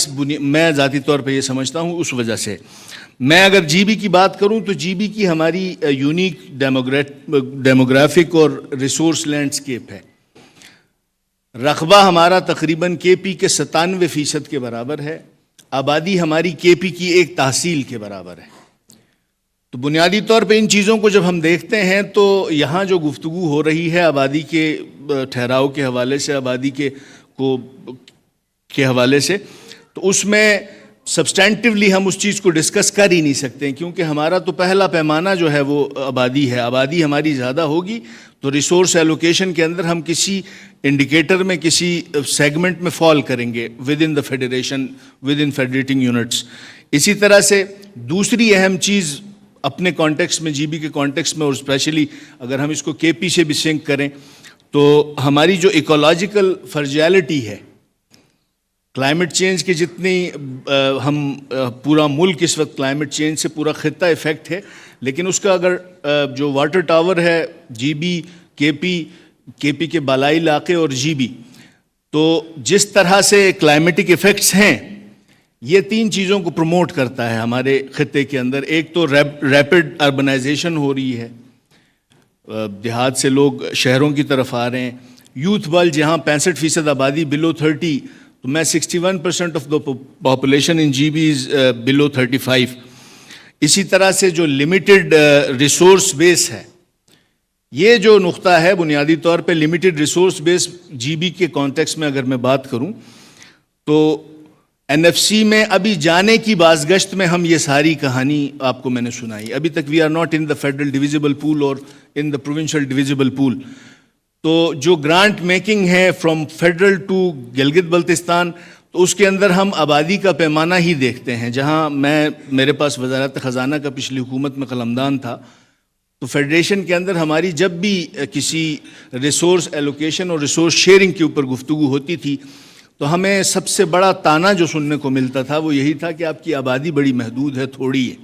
میں ذاتی طور پہ یہ سمجھتا ہوں اس وجہ سے. میں اگر جی بی کی بات کروں تو جی بی کی ہماری یونیک ڈیموگرافک اور ریسورس لینڈسکیپ ہے. رقبہ ہمارا تقریباً کے پی کے 97% کے برابر ہے, آبادی ہماری کے پی کی ایک تحصیل کے برابر ہے. تو بنیادی طور پہ ان چیزوں کو جب ہم دیکھتے ہیں تو یہاں جو گفتگو ہو رہی ہے آبادی کے ٹھہراؤ کے حوالے سے, آبادی کے حوالے سے, تو اس میں سبسٹینٹیولی ہم اس چیز کو ڈسکس کر ہی نہیں سکتے, کیونکہ ہمارا تو پہلا پیمانہ جو ہے وہ آبادی ہے. آبادی ہماری زیادہ ہوگی تو ریسورس ایلوکیشن کے اندر ہم کسی انڈیکیٹر میں, کسی سیگمنٹ میں فال کریں گے with in the federation, with in federating units. اسی طرح سے دوسری اہم چیز اپنے کانٹیکس میں, جی بی کے کانٹیکس میں, اور اسپیشلی اگر ہم اس کو کے پی سے بھی سنک کریں تو ہماری جو ایکولوجیکل فرجیلٹی ہے, کلائمیٹ چینج کی جتنی ہم پورا ملک اس وقت کلائمیٹ چینج سے پورا خطہ افیکٹ ہے, لیکن اس کا اگر جو واٹر ٹاور ہے جی بی, کے پی کے بالائی علاقے اور جی بی, تو جس طرح سے کلائمیٹک افیکٹس ہیں یہ 3 چیزوں کو پروموٹ کرتا ہے ہمارے خطے کے اندر. ایک تو ریپڈ اربنائزیشن ہو رہی ہے, دیہات سے لوگ شہروں کی طرف آ رہے ہیں. یوتھ بل, جہاں 65% آبادی بلو 30, تو میں 61% of the population in G B از بلو 35. اسی طرح سے جو لمیٹڈ ریسورس بیس ہے، یہ جو نقطہ ہے بنیادی طور پہ لمیٹڈ ریسورس بیس جی بی کے کانٹیکس میں اگر میں بات کروں تو این ایف سی میں ابھی جانے کی بازگشت میں ہم یہ ساری کہانی آپ کو میں نے سنائی. ابھی تک we are not in the federal divisible pool اور in the provincial divisible pool. تو جو گرانٹ میکنگ ہے from federal to Gilgit Baltistan, تو اس کے اندر ہم آبادی کا پیمانہ ہی دیکھتے ہیں. جہاں میرے پاس وزارت خزانہ کا پچھلی حکومت میں قلمدان تھا، تو فیڈریشن کے اندر ہماری جب بھی کسی ریسورس ایلوکیشن اور ریسورس شیئرنگ کے اوپر گفتگو ہوتی تھی تو ہمیں سب سے بڑا تانا جو سننے کو ملتا تھا وہ یہی تھا کہ آپ کی آبادی بڑی محدود ہے، تھوڑی ہے.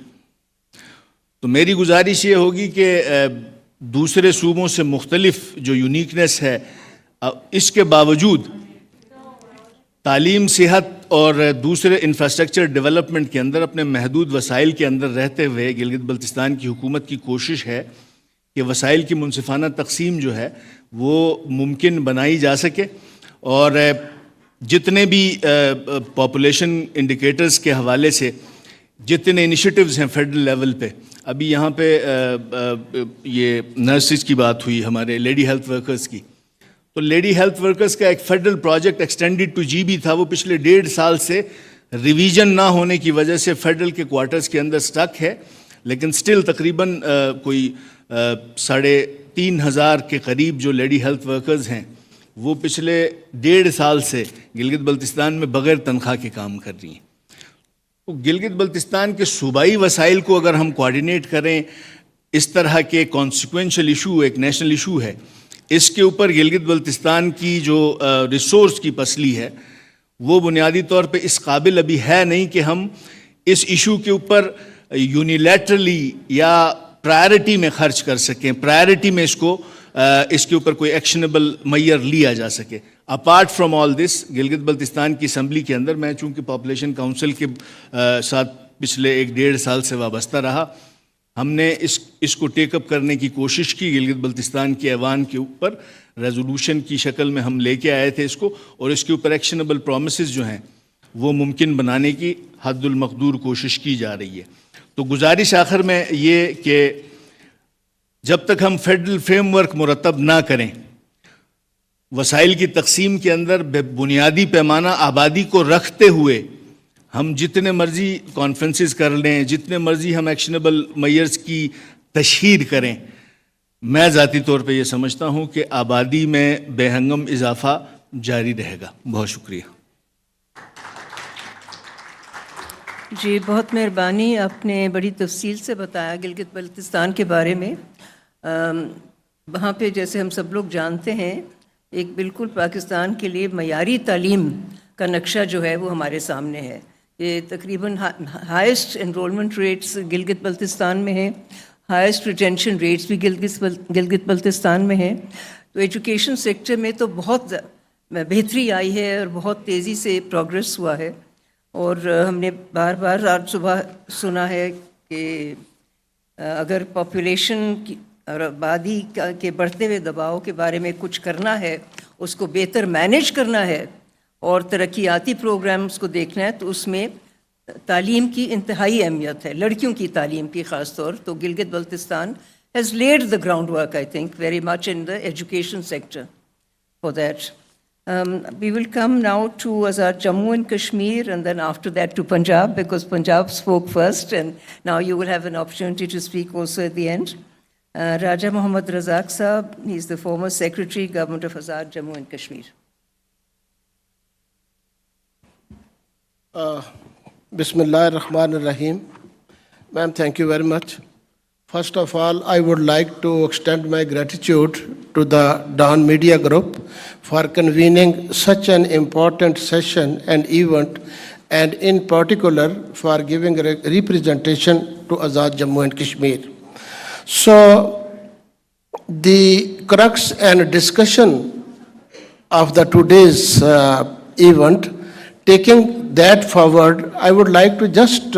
تو میری گزارش یہ ہوگی کہ دوسرے صوبوں سے مختلف جو یونیکنیس ہے، اس کے باوجود تعلیم، صحت اور دوسرے انفراسٹرکچر ڈیولپمنٹ کے اندر اپنے محدود وسائل کے اندر رہتے ہوئے گلگت بلتستان کی حکومت کی کوشش ہے کہ وسائل کی منصفانہ تقسیم جو ہے وہ ممکن بنائی جا سکے، اور جتنے بھی پاپولیشن انڈیکیٹرز کے حوالے سے جتنے انیشیٹوز ہیں فیڈرل لیول پہ، ابھی یہاں پہ یہ نرسز کی بات ہوئی، ہمارے لیڈی ہیلتھ ورکرز کی، تو لیڈی ہیلتھ ورکرز کا ایک federal project extended to G B تھا. وہ پچھلے 1.5 سال سے ریویژن نہ ہونے کی وجہ سے فیڈرل کے کوارٹرز کے اندر سٹک ہے، لیکن سٹل تقریباً کوئی 3,500 کے قریب جو لیڈی ہیلتھ ورکرز ہیں وہ پچھلے 1.5 سال سے گلگت بلتستان میں بغیر تنخواہ کے کام کر رہی ہیں. تو گلگت بلتستان کے صوبائی وسائل کو اگر ہم کوآرڈینیٹ کریں، اس طرح کے کانسیکوینشل ایشو ایک نیشنل ایشو ہے، اس کے اوپر گلگت بلتستان کی جو ریسورس کی پسلی ہے وہ بنیادی طور پہ اس قابل ابھی ہے نہیں کہ ہم اس ایشو کے اوپر یونیلیٹرلی یا پرائرٹی میں خرچ کر سکیں، پرائرٹی میں اس کے اوپر کوئی ایکشنیبل میئر لیا جا سکے. اپارٹ فرام آل دس، گلگت بلتستان کی اسمبلی کے اندر میں چونکہ پاپولیشن کاؤنسل کے ساتھ پچھلے 1.5 سال سے وابستہ رہا، ہم نے اس کو ٹیک اپ کرنے کی کوشش کی. گلگت بلتستان کے ایوان کے اوپر ریزولوشن کی شکل میں ہم لے کے آئے تھے اس کو، اور اس کے اوپر ایکشنیبل پرومسز جو ہیں وہ ممکن بنانے کی حد المقدور کوشش کی جا رہی ہے. تو گزارش آخر میں یہ کہ جب تک ہم فیڈرل فریم ورک مرتب نہ کریں، وسائل کی تقسیم کے اندر بنیادی پیمانہ آبادی کو رکھتے ہوئے ہم جتنے مرضی کانفرنسز کر لیں، جتنے مرضی ہم ایکشنیبل میئرز کی تشہیر کریں، میں ذاتی طور پہ یہ سمجھتا ہوں کہ آبادی میں بے ہنگم اضافہ جاری رہے گا. بہت شکریہ. جی بہت مہربانی، آپ نے بڑی تفصیل سے بتایا گلگت بلتستان کے بارے میں. وہاں پہ جیسے ہم سب لوگ جانتے ہیں ایک بالکل پاکستان کے لیے معیاری تعلیم کا نقشہ جو ہے وہ ہمارے سامنے ہے. یہ تقریباً highest enrolment rates Gilgit Baltistan میں ہیں، ہائیسٹ ریٹینشن ریٹس بھی گلگت بلتستان میں ہیں. تو ایجوکیشن سیکٹر میں تو بہت بہتری آئی ہے اور بہت تیزی سے پروگریس ہوا ہے. اور ہم نے بار بار آج صبح سنا ہے کہ اگر پاپولیشن کی اور آبادی کے بڑھتے ہوئے دباؤ کے بارے میں کچھ کرنا ہے، اس کو بہتر مینیج کرنا ہے اور ترقیاتی پروگرامز کو دیکھنا ہے، تو اس میں تعلیم کی انتہائی اہمیت ہے، لڑکیوں کی تعلیم کی خاص طور. تو Gilgit Baltistan has laid the groundwork, I think, very much in the education sector for that. We will come now to Azad Jammu and Kashmir, and then after that to Punjab, because Punjab spoke first, and now you will have an opportunity to speak also at the end. Raja Muhammad Razak Sahab, he is the former Secretary, Government of Azad Jammu and Kashmir. Bismillah ar-Rahman ar-Rahim. Ma'am, thank you very much. First of all, I would like to extend my gratitude to the Dawn Media Group for convening such an important session and event, and in particular for giving representation to Azad Jammu and Kashmir. So, the crux and discussion of the today's event, taking that forward, I would like to just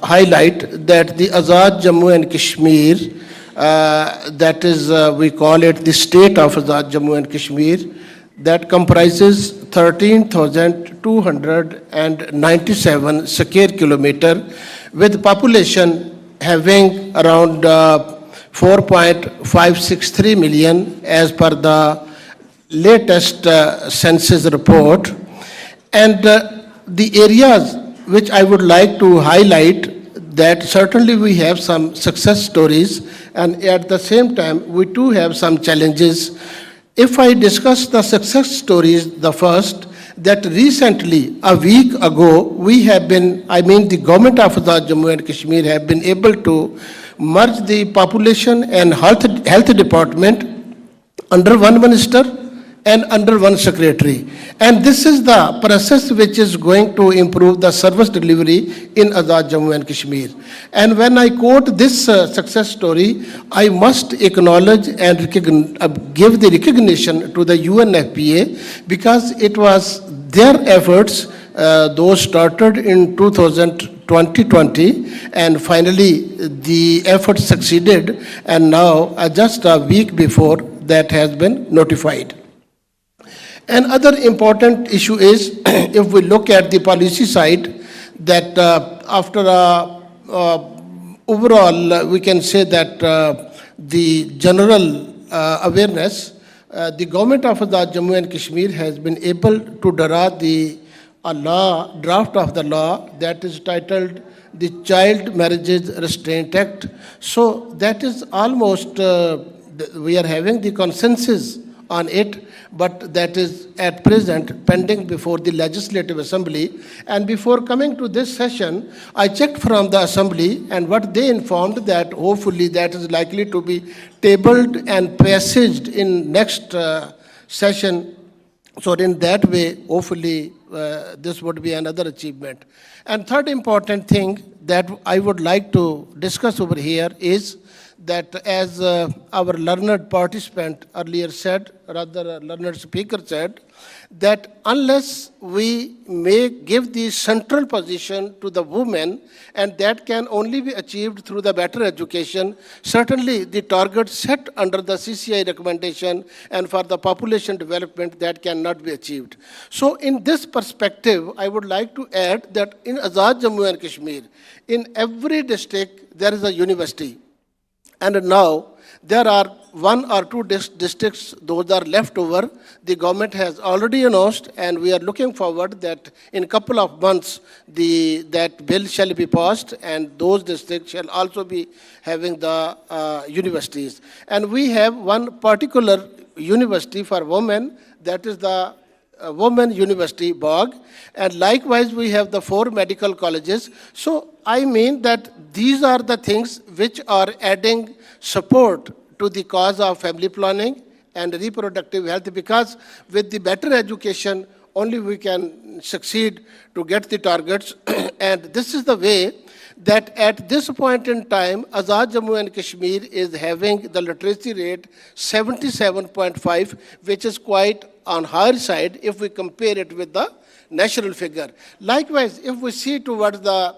highlight that the Azad Jammu and Kashmir, that is, we call it the state of Azad Jammu and Kashmir, that comprises 13,297 square kilometer, with population having around 4.563 million as per the latest census report. And the areas which I would like to highlight, that certainly we have some success stories, and at the same time we too have some challenges. If I discuss the success stories, the first, that recently, a week ago, we have been, the government of the Jammu and Kashmir have been able to merge the population and health department under one minister and under one secretary. And this is the process which is going to improve the service delivery in Azad Jammu and Kashmir. And when I quote this success story, I must acknowledge and give the recognition to the UNFPA, because it was their efforts, those started in 2020, and finally the effort succeeded, and now just a week before that has been notified. Another important issue is, if we look at the policy side, that after overall, we can say that the general awareness, the government of the Jammu and Kashmir has been able to draft draft of the law that is titled the Child Marriages Restraint Act. So that is almost, we are having the consensus on it, but that is at present pending before the Legislative Assembly. And before coming to this session, I checked from the Assembly, and what they informed that hopefully that is likely to be tabled and passaged in next session. So in that way, hopefully this would be another achievement. And third important thing that I would like to discuss over here is that, as our learned participant earlier said, rather learned speaker said, that unless we may give the central position to the women, and that can only be achieved through the better education, certainly the target set under the CCI recommendation and for the population development, that cannot be achieved. So in this perspective, I would like to add that in Azad Jammu and Kashmir, in every district there is a university. And now there are one or two districts, those are left over. The government has already announced, and we are looking forward that in a couple of months that bill shall be passed, and those districts shall also be having the universities. And we have one particular university for women, that is the Women University, Bog, and likewise we have the 4 medical colleges. So I mean that these are the things which are adding support to the cause of family planning and reproductive health, because with the better education only we can succeed to get the targets. And this is the way that at this point in time, Azad Jammu and Kashmir is having the literacy rate 77.5, which is quite on higher side if we compare it with the national figure. Likewise, if we see towards the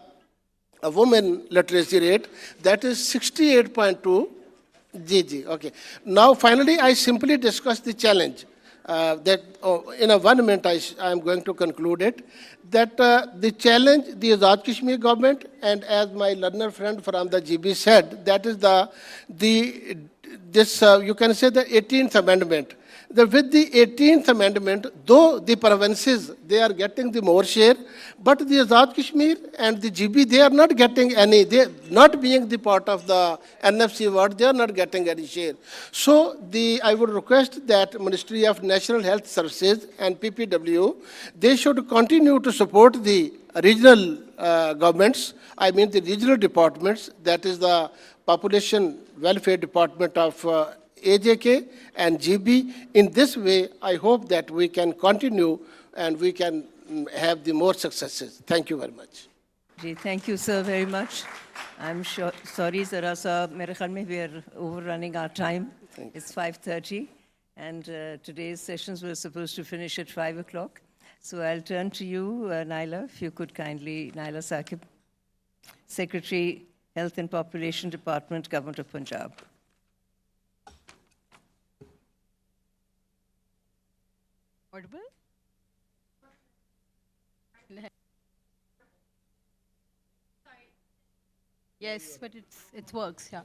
women literacy rate, that is 68.2. Okay. Now, finally, I simply discuss the challenge. That in a 1 minute I am going to conclude it, that the challenge the Azad Kashmir government, and as my learner friend from the GB said, that is you can say the 18th amendment. With the 18th amendment, though the provinces, they are getting the more share, but the Azad Kashmir and the GB, they are not getting any, they not being the part of the NFC world, they are not getting any share. So I would request that Ministry of National Health Services and PPW, they should continue to support the regional governments, the regional departments, that is the Population Welfare Department of AJK and GB. In this way, I hope that we can continue and we can have the more successes. Thank you very much. Thank you, sir, very much. I'm sure, sorry, Zara Saab, mere khayal mein we are overrunning our time. It's 5:30, and today's sessions were supposed to finish at 5 o'clock. So I'll turn to you, Naila, if you could kindly, Naila Saqib, Secretary, Health and Population Department, Government of Punjab. Audible? Yes, but it works, yeah.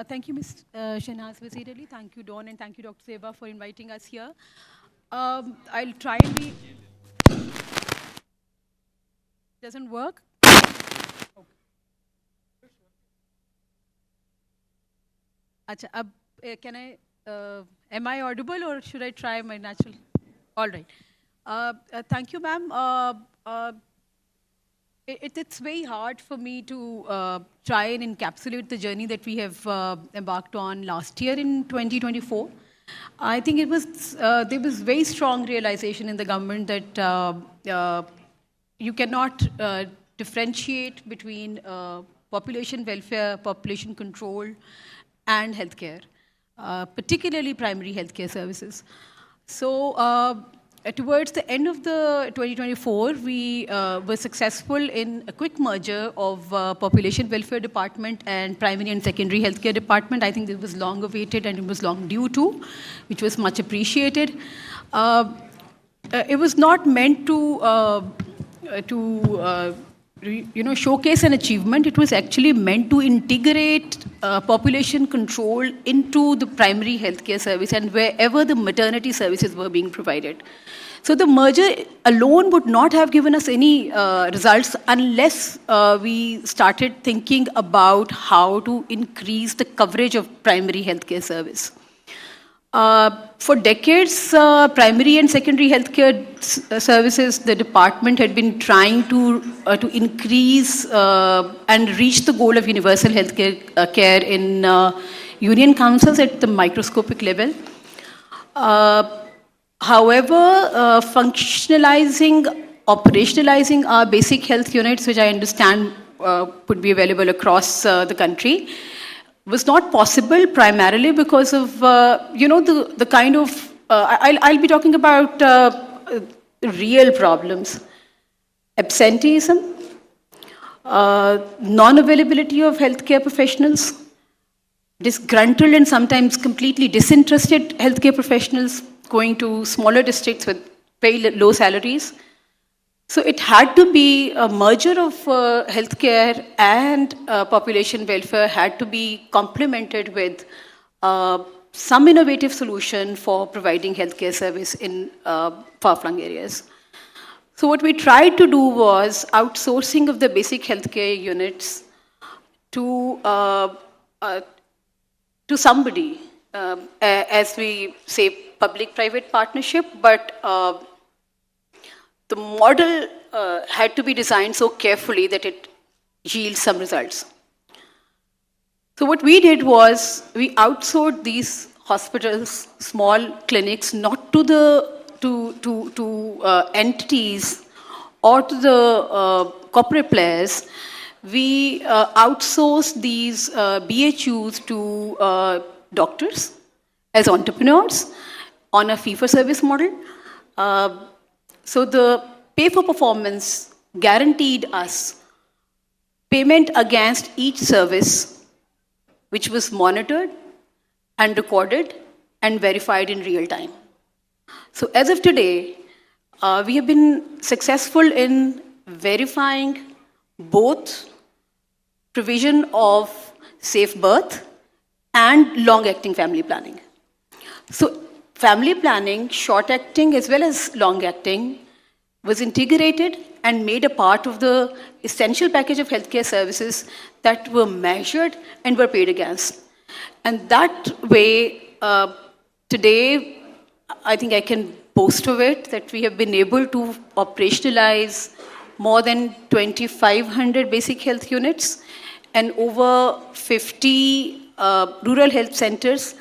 Thank you, Ms. Shahnaz Wazir Ali. Thank you, Dawn, and thank you, Dr. Zeba, for inviting us here. I'll try and be... Doesn't work? Acha, can I... am I audible or should I try my natural... All right. Thank you, ma'am. It's very hard for me to try and encapsulate the journey that we have embarked on last year in 2024. I think it was there was very strong realization in the government that you cannot differentiate between population welfare, population control, and healthcare, particularly primary healthcare services. So towards the end of the 2024, we were successful in a quick merger of Population Welfare Department and Primary and Secondary Healthcare Department. I think this was long awaited and it was long due to, which was much appreciated. It was not meant to showcase an achievement. It was actually meant to integrate population control into the primary healthcare service and wherever the maternity services were being provided. So the merger alone would not have given us any results unless we started thinking about how to increase the coverage of primary healthcare service. For decades, primary and secondary healthcare services, the department had been trying to increase and reach the goal of universal healthcare care in union councils at the microscopic level. However, operationalizing our basic health units, which I understand would be available across the country, was not possible primarily because of, the kind of, I'll be talking about real problems. Absenteeism, non-availability of healthcare professionals, disgruntled and sometimes completely disinterested healthcare professionals going to smaller districts with very low salaries. So it had to be a merger of healthcare and population welfare had to be complemented with some innovative solution for providing healthcare service in far-flung areas. So what we tried to do was outsourcing of the basic healthcare units to somebody, as we say, public-private partnership, but the model had to be designed so carefully that it yields some results. So what we did was we outsourced these hospitals, small clinics, not to the entities or to the corporate players. We outsourced these BHUs to doctors as entrepreneurs on a fee-for-service model. So the pay for performance guaranteed us payment against each service, which was monitored and recorded and verified in real time. So as of today, we have been successful in verifying both provision of safe birth and long-acting family planning. So family planning, short-acting as well as long-acting, was integrated and made a part of the essential package of healthcare services that were measured and were paid against. And that way, today, I think I can boast of it, that we have been able to operationalize more than 2,500 basic health units and over 50 rural health centers.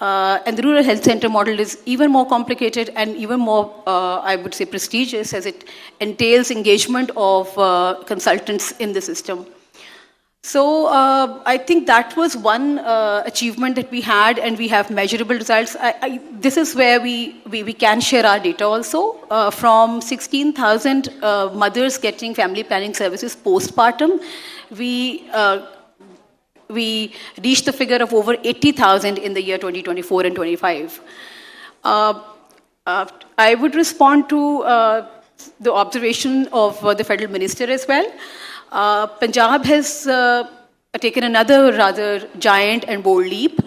And the rural health center model is even more complicated and even more, I would say, prestigious, as it entails engagement of consultants in the system. So I think that was one achievement that we had, and we have measurable results. This is where we can share our data also. From 16,000 mothers getting family planning services postpartum, we reached the figure of over 80,000 in the year 2024 and 25. I would respond to the observation of the federal minister as well. Punjab has taken another rather giant and bold leap,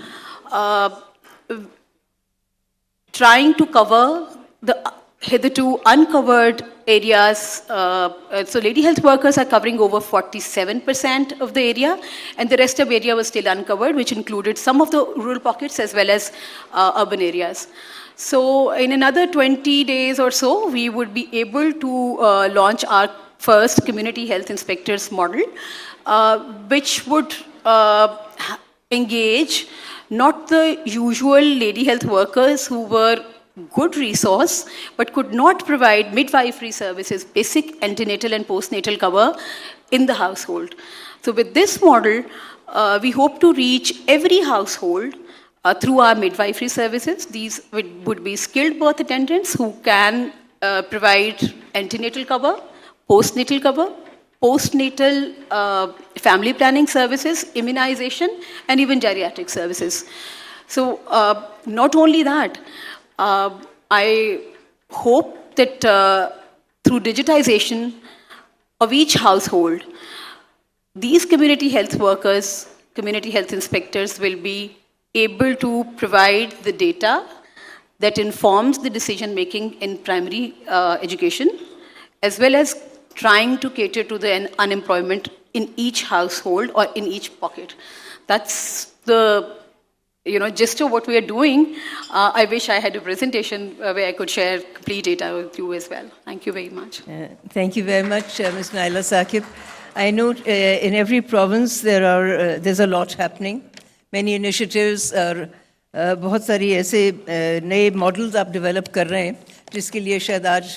trying to cover the hitherto uncovered areas. So lady health workers are covering over 47% of the area, and the rest of area was still uncovered, which included some of the rural pockets as well as urban areas. So in another 20 days or so, we would be able to launch our first community health inspectors model, which would engage not the usual lady health workers who were good resource but could not provide midwifery services, basic antenatal and postnatal cover in the household. So with this model, we hope to reach every household through our midwifery services. These would be skilled birth attendants who can provide antenatal cover, postnatal cover, postnatal family planning services, immunization, and even geriatric services. So not only that, I hope that through digitization of each household, these community health workers, community health inspectors will be able to provide the data that informs the decision making in primary education, as well as trying to cater to the unemployment in each household or in each pocket. That's the gist of what we are doing. I wish I had a presentation where I could share complete data with you as well. Thank you very much. Thank you very much, Ms. Naila Saqib. I know in every province there's a lot happening. Many initiatives are बहुत सारी ऐसे नए models आप develop कर रहे हैं जिसके लिए शायद आज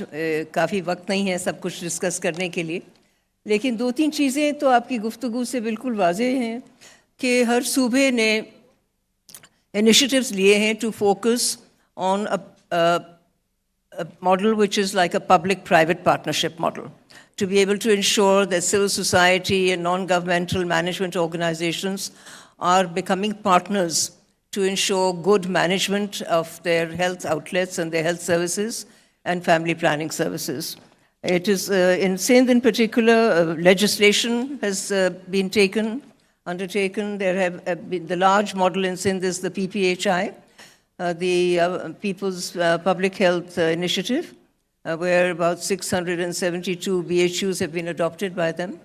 काफ़ी वक्त नहीं है सब कुछ डिस्कस करने के लिए, लेकिन 2-3 चीज़ें तो आपकी गुफ्तगू से बिल्कुल वाज़ेह हैं कि हर सूबे ने initiatives लिए हैं to focus on a model which is like a public-private partnership model, to be able to ensure that civil society and non-governmental management organizations are becoming partners to ensure good management of their health outlets and their health services and family planning services. It is in Sindh in particular, legislation has been undertaken. There have been the large model in Sindh is the PPHI, the People's Public Health Initiative, where about 672 BHUs have been adopted by them,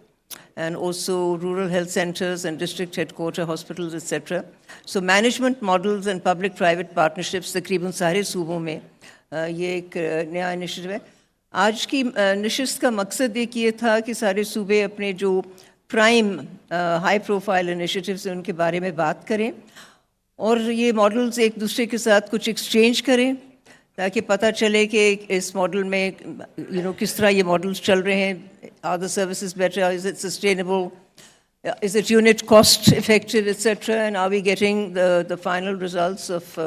and also rural health centers and district headquarter hospitals, etc. So management models and public-private partnerships तकरीबन सारे सूबों में ये एक नया initiative है. आज की नशिस्त का मकसद ये था कि सारे सूबे अपने जो प्राइम हाई प्रोफाइल इनिशिएटिव्स हैं उनके बारे में बात करें और ये मॉडल्स एक दूसरे के साथ कुछ एक्सचेंज करें ताकि पता चले कि इस मॉडल में किस तरह ये मॉडल्स चल रहे हैं. Are the services better? Is it sustainable? Is it unit cost effective, etc.? And are we getting the final results of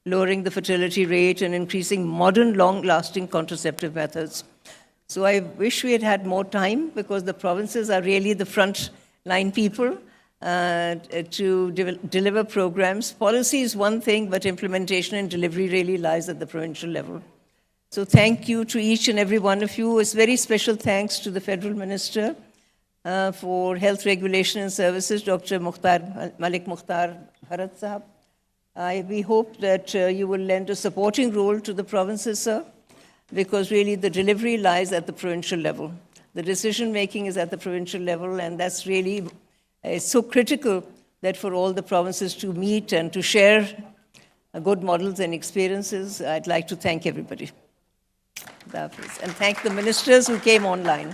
lowering the fertility rate and increasing modern, long-lasting contraceptive methods? So I wish we had had more time because the provinces are really the front-line people to deliver programs. Policy is one thing, but implementation and delivery really lies at the provincial level. So thank you to each and every one of you. It's very special thanks to the Federal Minister for Health Regulation and Services, Dr. Malik Mukhtar Bharat Sahab. We hope that you will lend a supporting role to the provinces, sir, because really the delivery lies at the provincial level. The decision making is at the provincial level, and that's really so critical that for all the provinces to meet and to share good models and experiences. I'd like to thank everybody. And thank the ministers who came online.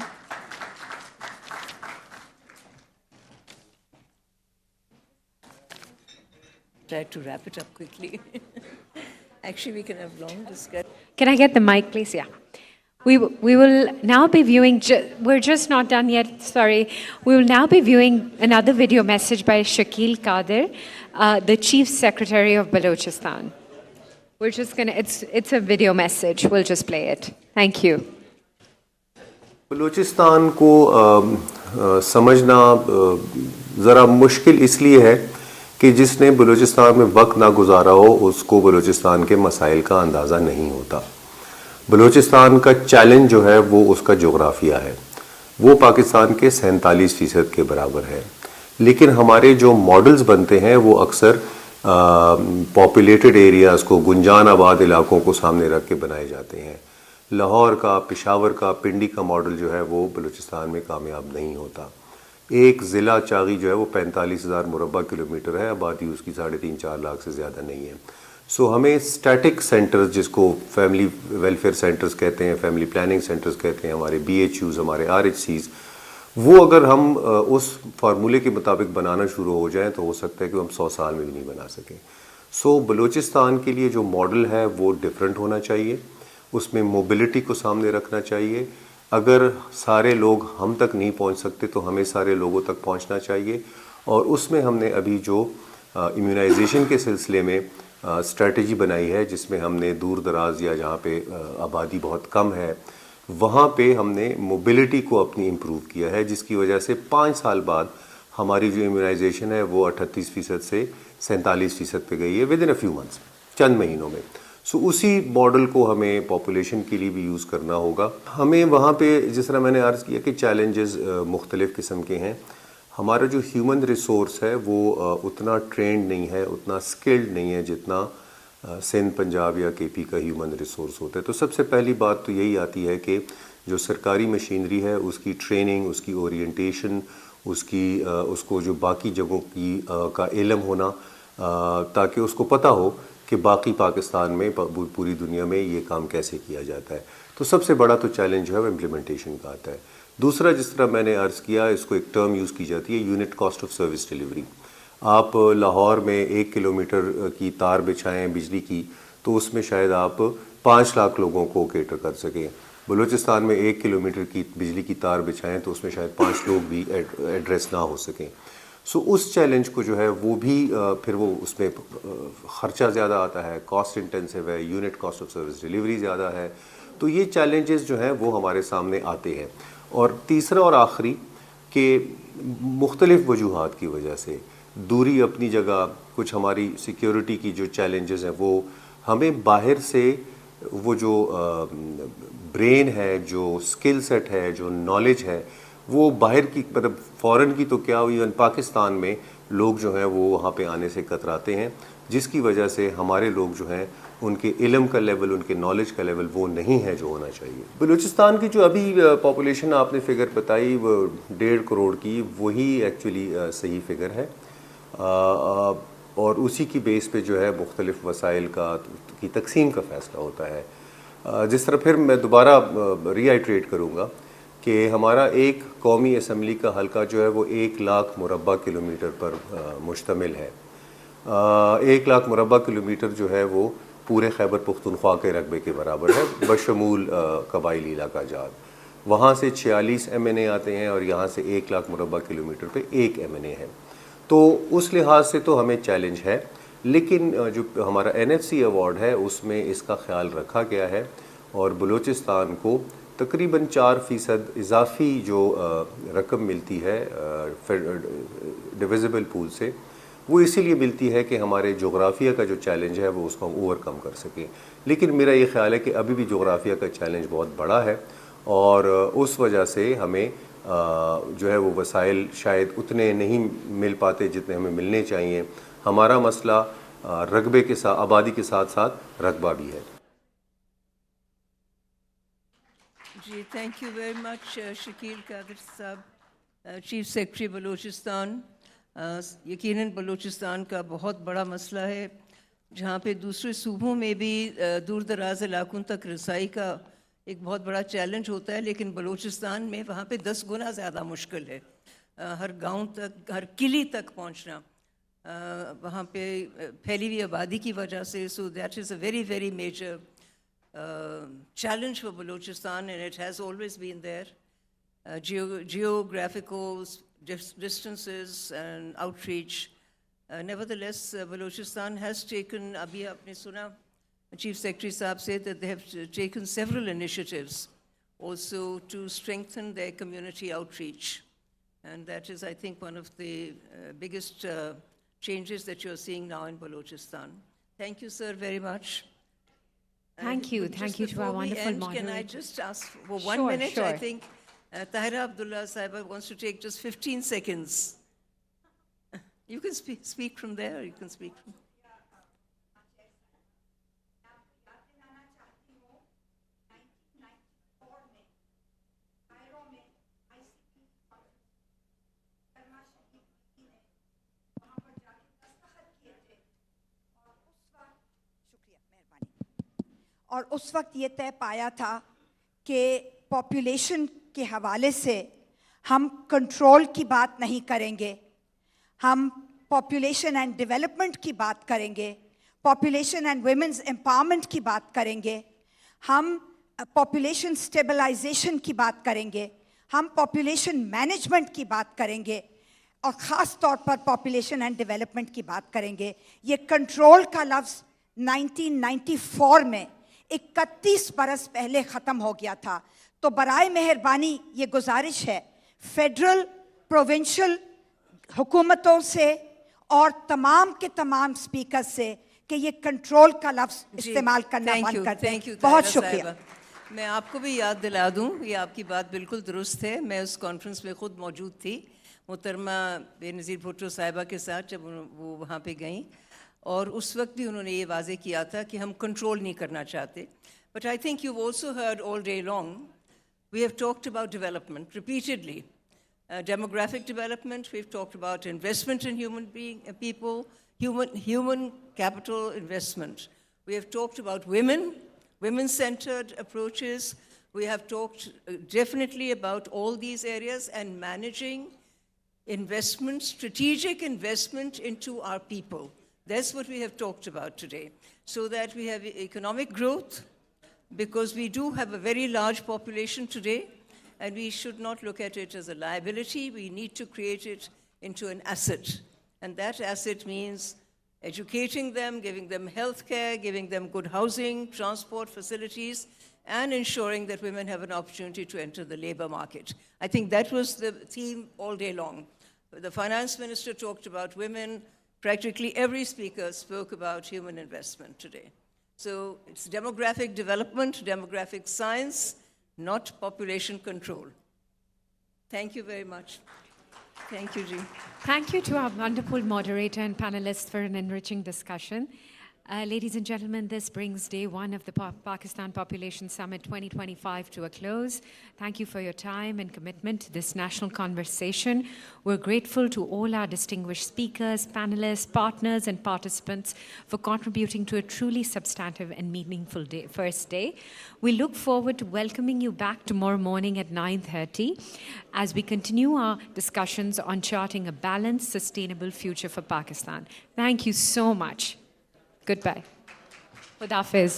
Try to wrap it up quickly. Actually, we can have long discussion. Can I get the mic, please? Yeah. We will now be viewing, we're just not done yet, sorry. We will now be viewing another video message by Shakil Qadir, the Chief Secretary of Balochistan. We're just going to, it's a video message. We'll just play it. Thank you. Balochistan کو سمجھنا ذرا مشکل اس لیے ہے کہ جس نے بلوچستان میں وقت نہ گزارا ہو اس کو بلوچستان کے مسائل کا اندازہ نہیں ہوتا. بلوچستان کا چیلنج جو ہے وہ اس کا جغرافیہ ہے. وہ پاکستان کے 47% کے برابر ہے. لیکن ہمارے جو ماڈلز بنتے ہیں وہ اکثر پاپولیٹڈ ایریاز کو، گنجان آباد علاقوں کو سامنے رکھ کے بنائے جاتے ہیں. لاہور کا، پشاور کا، پنڈی کا ماڈل جو ہے وہ بلوچستان میں کامیاب نہیں ہوتا. ایک ضلع چاغی جو ہے وہ 45,000 مربع کلومیٹر ہے، آبادی اس کی 3.5-4 لاکھ سے زیادہ نہیں ہے. سو ہمیں اسٹیٹک سینٹرز، جس کو فیملی ویلفیئر سینٹرز کہتے ہیں، فیملی پلاننگ سینٹرز کہتے ہیں، ہمارے BHUs، ہمارے RHCs، وہ اگر ہم اس فارمولے کے مطابق بنانا شروع ہو جائیں تو ہو سکتا ہے کہ ہم 100 سال میں بھی نہیں بنا سکیں. سو بلوچستان کے لیے جو ماڈل ہے وہ ڈیفرنٹ ہونا چاہیے، اس میں موبلٹی کو سامنے رکھنا چاہیے. اگر سارے لوگ ہم تک نہیں پہنچ سکتے تو ہمیں سارے لوگوں تک پہنچنا چاہیے. اور اس میں ہم نے ابھی جو امیونائزیشن کے سلسلے میں اسٹریٹجی بنائی ہے، جس میں ہم نے دور دراز یا جہاں پہ آبادی بہت کم ہے وہاں پہ ہم نے موبلٹی کو اپنی امپروو کیا ہے، جس کی وجہ سے 5 سال بعد ہماری جو امیونائزیشن ہے وہ 38% سے 47% پہ گئی ہے with in a few months, چند مہینوں میں. سو اسی ماڈل کو ہمیں پاپولیشن کے لیے بھی یوز کرنا ہوگا. ہمیں وہاں پہ جس طرح میں نے عرض کیا کہ چیلنجز مختلف قسم کے ہیں. ہمارا جو ہیومن ریسورس ہے وہ اتنا ٹرینڈ نہیں ہے، اتنا اسکلڈ نہیں ہے جتنا سندھ، پنجاب یا KP کا ہیومن ریسورس ہوتا ہے. تو سب سے پہلی بات تو یہی آتی ہے کہ جو سرکاری مشینری ہے اس کی ٹریننگ، اس کی اورینٹیشن، اس کو جو باقی جگہوں کی کا علم ہونا، تاکہ اس کو پتہ ہو کہ باقی پاکستان میں، پوری دنیا میں یہ کام کیسے کیا جاتا ہے. تو سب سے بڑا تو چیلنج جو ہے وہ امپلیمنٹیشن کا آتا ہے. دوسرا، جس طرح میں نے عرض کیا، اس کو ایک ٹرم یوز کی جاتی ہے، unit cost of service delivery. آپ لاہور میں 1 کلومیٹر کی تار بچھائیں بجلی کی تو اس میں شاید آپ 5 لاکھ لوگوں کو کیٹر کر سکیں. بلوچستان میں 1 کلومیٹر کی بجلی کی تار بچھائیں تو اس میں شاید 5 لوگ بھی ایڈریس نہ ہو سکیں. سو اس چیلنج کو جو ہے وہ بھی پھر وہ اس میں خرچہ زیادہ آتا ہے، کاسٹ انٹینسو ہے، unit cost of service delivery زیادہ ہے. تو یہ چیلنجز جو ہیں وہ ہمارے سامنے آتے ہیں. اور تیسرا اور آخری کہ مختلف وجوہات کی وجہ سے دوری اپنی جگہ، کچھ ہماری سیکیورٹی کی جو چیلنجز ہیں وہ ہمیں باہر سے وہ جو برین ہے، جو اسکل سیٹ ہے، جو نالج ہے، وہ باہر کی، مطلب فورن کی تو کیا، ایون پاکستان میں لوگ جو ہیں وہ وہاں پہ آنے سے کتراتے ہیں، جس کی وجہ سے ہمارے لوگ جو ہیں ان کے علم کا لیول، ان کے نالج کا لیول وہ نہیں ہے جو ہونا چاہیے. بلوچستان کی جو ابھی پاپولیشن آپ نے فگر بتائی وہ 1.5 کروڑ کی، وہی ایکچولی صحیح فگر ہے. اور اسی کی بیس پہ جو ہے مختلف وسائل کی تقسیم کا فیصلہ ہوتا ہے. جس طرح پھر میں دوبارہ ری آئیٹریٹ کروں گا کہ ہمارا ایک قومی اسمبلی کا حلقہ جو ہے وہ 1 لاکھ مربع کلومیٹر پر مشتمل ہے. 1 لاکھ مربع کلومیٹر جو ہے وہ پورے خیبر پختونخوا کے رقبے کے برابر ہے، بشمول قبائلی علاقہ جات. وہاں سے 46 MNA آتے ہیں اور یہاں سے 1 لاکھ مربع کلومیٹر پہ 1 MNA ہے. تو اس لحاظ سے تو ہمیں چیلنج ہے، لیکن جو ہمارا NFC ایوارڈ ہے اس میں اس کا خیال رکھا گیا ہے اور بلوچستان کو تقریباً 4% اضافی جو رقم ملتی ہے ڈویزیبل پول سے، وہ اسی لیے ملتی ہے کہ ہمارے جغرافیہ کا جو چیلنج ہے وہ اس کو ہم اوور کم کر سکیں. لیکن میرا یہ خیال ہے کہ ابھی بھی جغرافیہ کا چیلنج بہت بڑا ہے اور اس وجہ سے ہمیں جو ہے وہ وسائل شاید اتنے نہیں مل پاتے جتنے ہمیں ملنے چاہیے. ہمارا مسئلہ رقبے کے ساتھ، آبادی کے ساتھ ساتھ رقبہ بھی ہے. جی thank you very much Shakeel Qadir Sahib, chief secretary Balochistan. یقیناً بلوچستان کا بہت بڑا مسئلہ ہے، جہاں پہ دوسرے صوبوں میں بھی دور دراز علاقوں تک رسائی کا ایک بہت بڑا چیلنج ہوتا ہے، لیکن بلوچستان میں وہاں پہ 10 گنا زیادہ مشکل ہے ہر گاؤں تک، ہر قلعے تک پہنچنا وہاں پہ پھیلی ہوئی آبادی کی وجہ سے. So that is a very very major challenge for Balochistan, and it has always been there. Geographical distances and outreach. Nevertheless, Balochistan has taken, abhi aapne suna, Chief Secretary Saab said that they have taken several initiatives also to strengthen their community outreach. And that is, I think, one of the biggest changes that you're seeing now in Balochistan. Thank you, sir, very much. Thank you. Just Thank you to our before we wonderful end, moderator. Can I just ask for 1 minute? Sure. I think Tahira Abdullah Sahiba wants to take just 15 seconds. You can speak from there, or you can speak from... اور اس وقت یہ طے پایا تھا کہ population کے حوالے سے ہم کنٹرول کی بات نہیں کریں گے, ہم پاپولیشن اینڈ ڈیولپمنٹ کی بات کریں گے, پاپولیشن اینڈ ویمنز امپاورمنٹ کی بات کریں گے, ہم پاپولیشن اسٹیبلائزیشن کی بات کریں گے, ہم پاپولیشن مینجمنٹ کی بات کریں گے, اور خاص طور پر پاپولیشن اینڈ ڈیولپمنٹ کی بات کریں گے. یہ کنٹرول کا لفظ 1994 میں 31 برس پہلے ختم ہو گیا تھا. تو برائے مہربانی یہ گزارش ہے فیڈرل پروونشل حکومتوں سے اور تمام کے تمام اسپیکر سے کہ یہ کنٹرول کا لفظ استعمال کرنا بند کر دیں. بہت شکریہ. میں آپ کو بھی یاد دلا دوں, یہ آپ کی بات بالکل درست ہے. میں اس کانفرنس میں خود موجود تھی محترمہ بے نظیر بھٹو صاحبہ کے ساتھ جب وہ وہاں پہ گئیں, اور اس وقت بھی انہوں نے یہ واضح کیا تھا کہ ہم کنٹرول نہیں کرنا چاہتے. But I think you also heard all day long we have talked about development repeatedly. Demographic development, we've talked about investment in people, human capital investment. We have talked about women-centered approaches. We have talked definitely about all these areas and managing investment, strategic investment into our people. That's what we have talked about today, so that we have economic growth, because we do have a very large population today. And we should not look at it as a liability. We need to create it into an asset. And that asset means educating them, giving them health care, giving them good housing, transport facilities, and ensuring that women have an opportunity to enter the labor market. I think that was the theme all day long. The finance minister talked about women. Practically every speaker spoke about human investment today. So it's demographic development, demographic science, not population control. Thank you very much. Thank you, Ji. Thank you to our wonderful moderator and panelists for an enriching discussion. Ladies and gentlemen, this brings day one of the Pakistan Population Summit 2025 to a close. Thank you for your time and commitment to this national conversation. We're grateful to all our distinguished speakers, panelists, partners, and participants for contributing to a truly substantive and meaningful first day. We look forward to welcoming you back tomorrow morning at 9:30 as we continue our discussions on charting a balanced, sustainable future for Pakistan. Thank you so much. Goodbye. Khud Hafiz.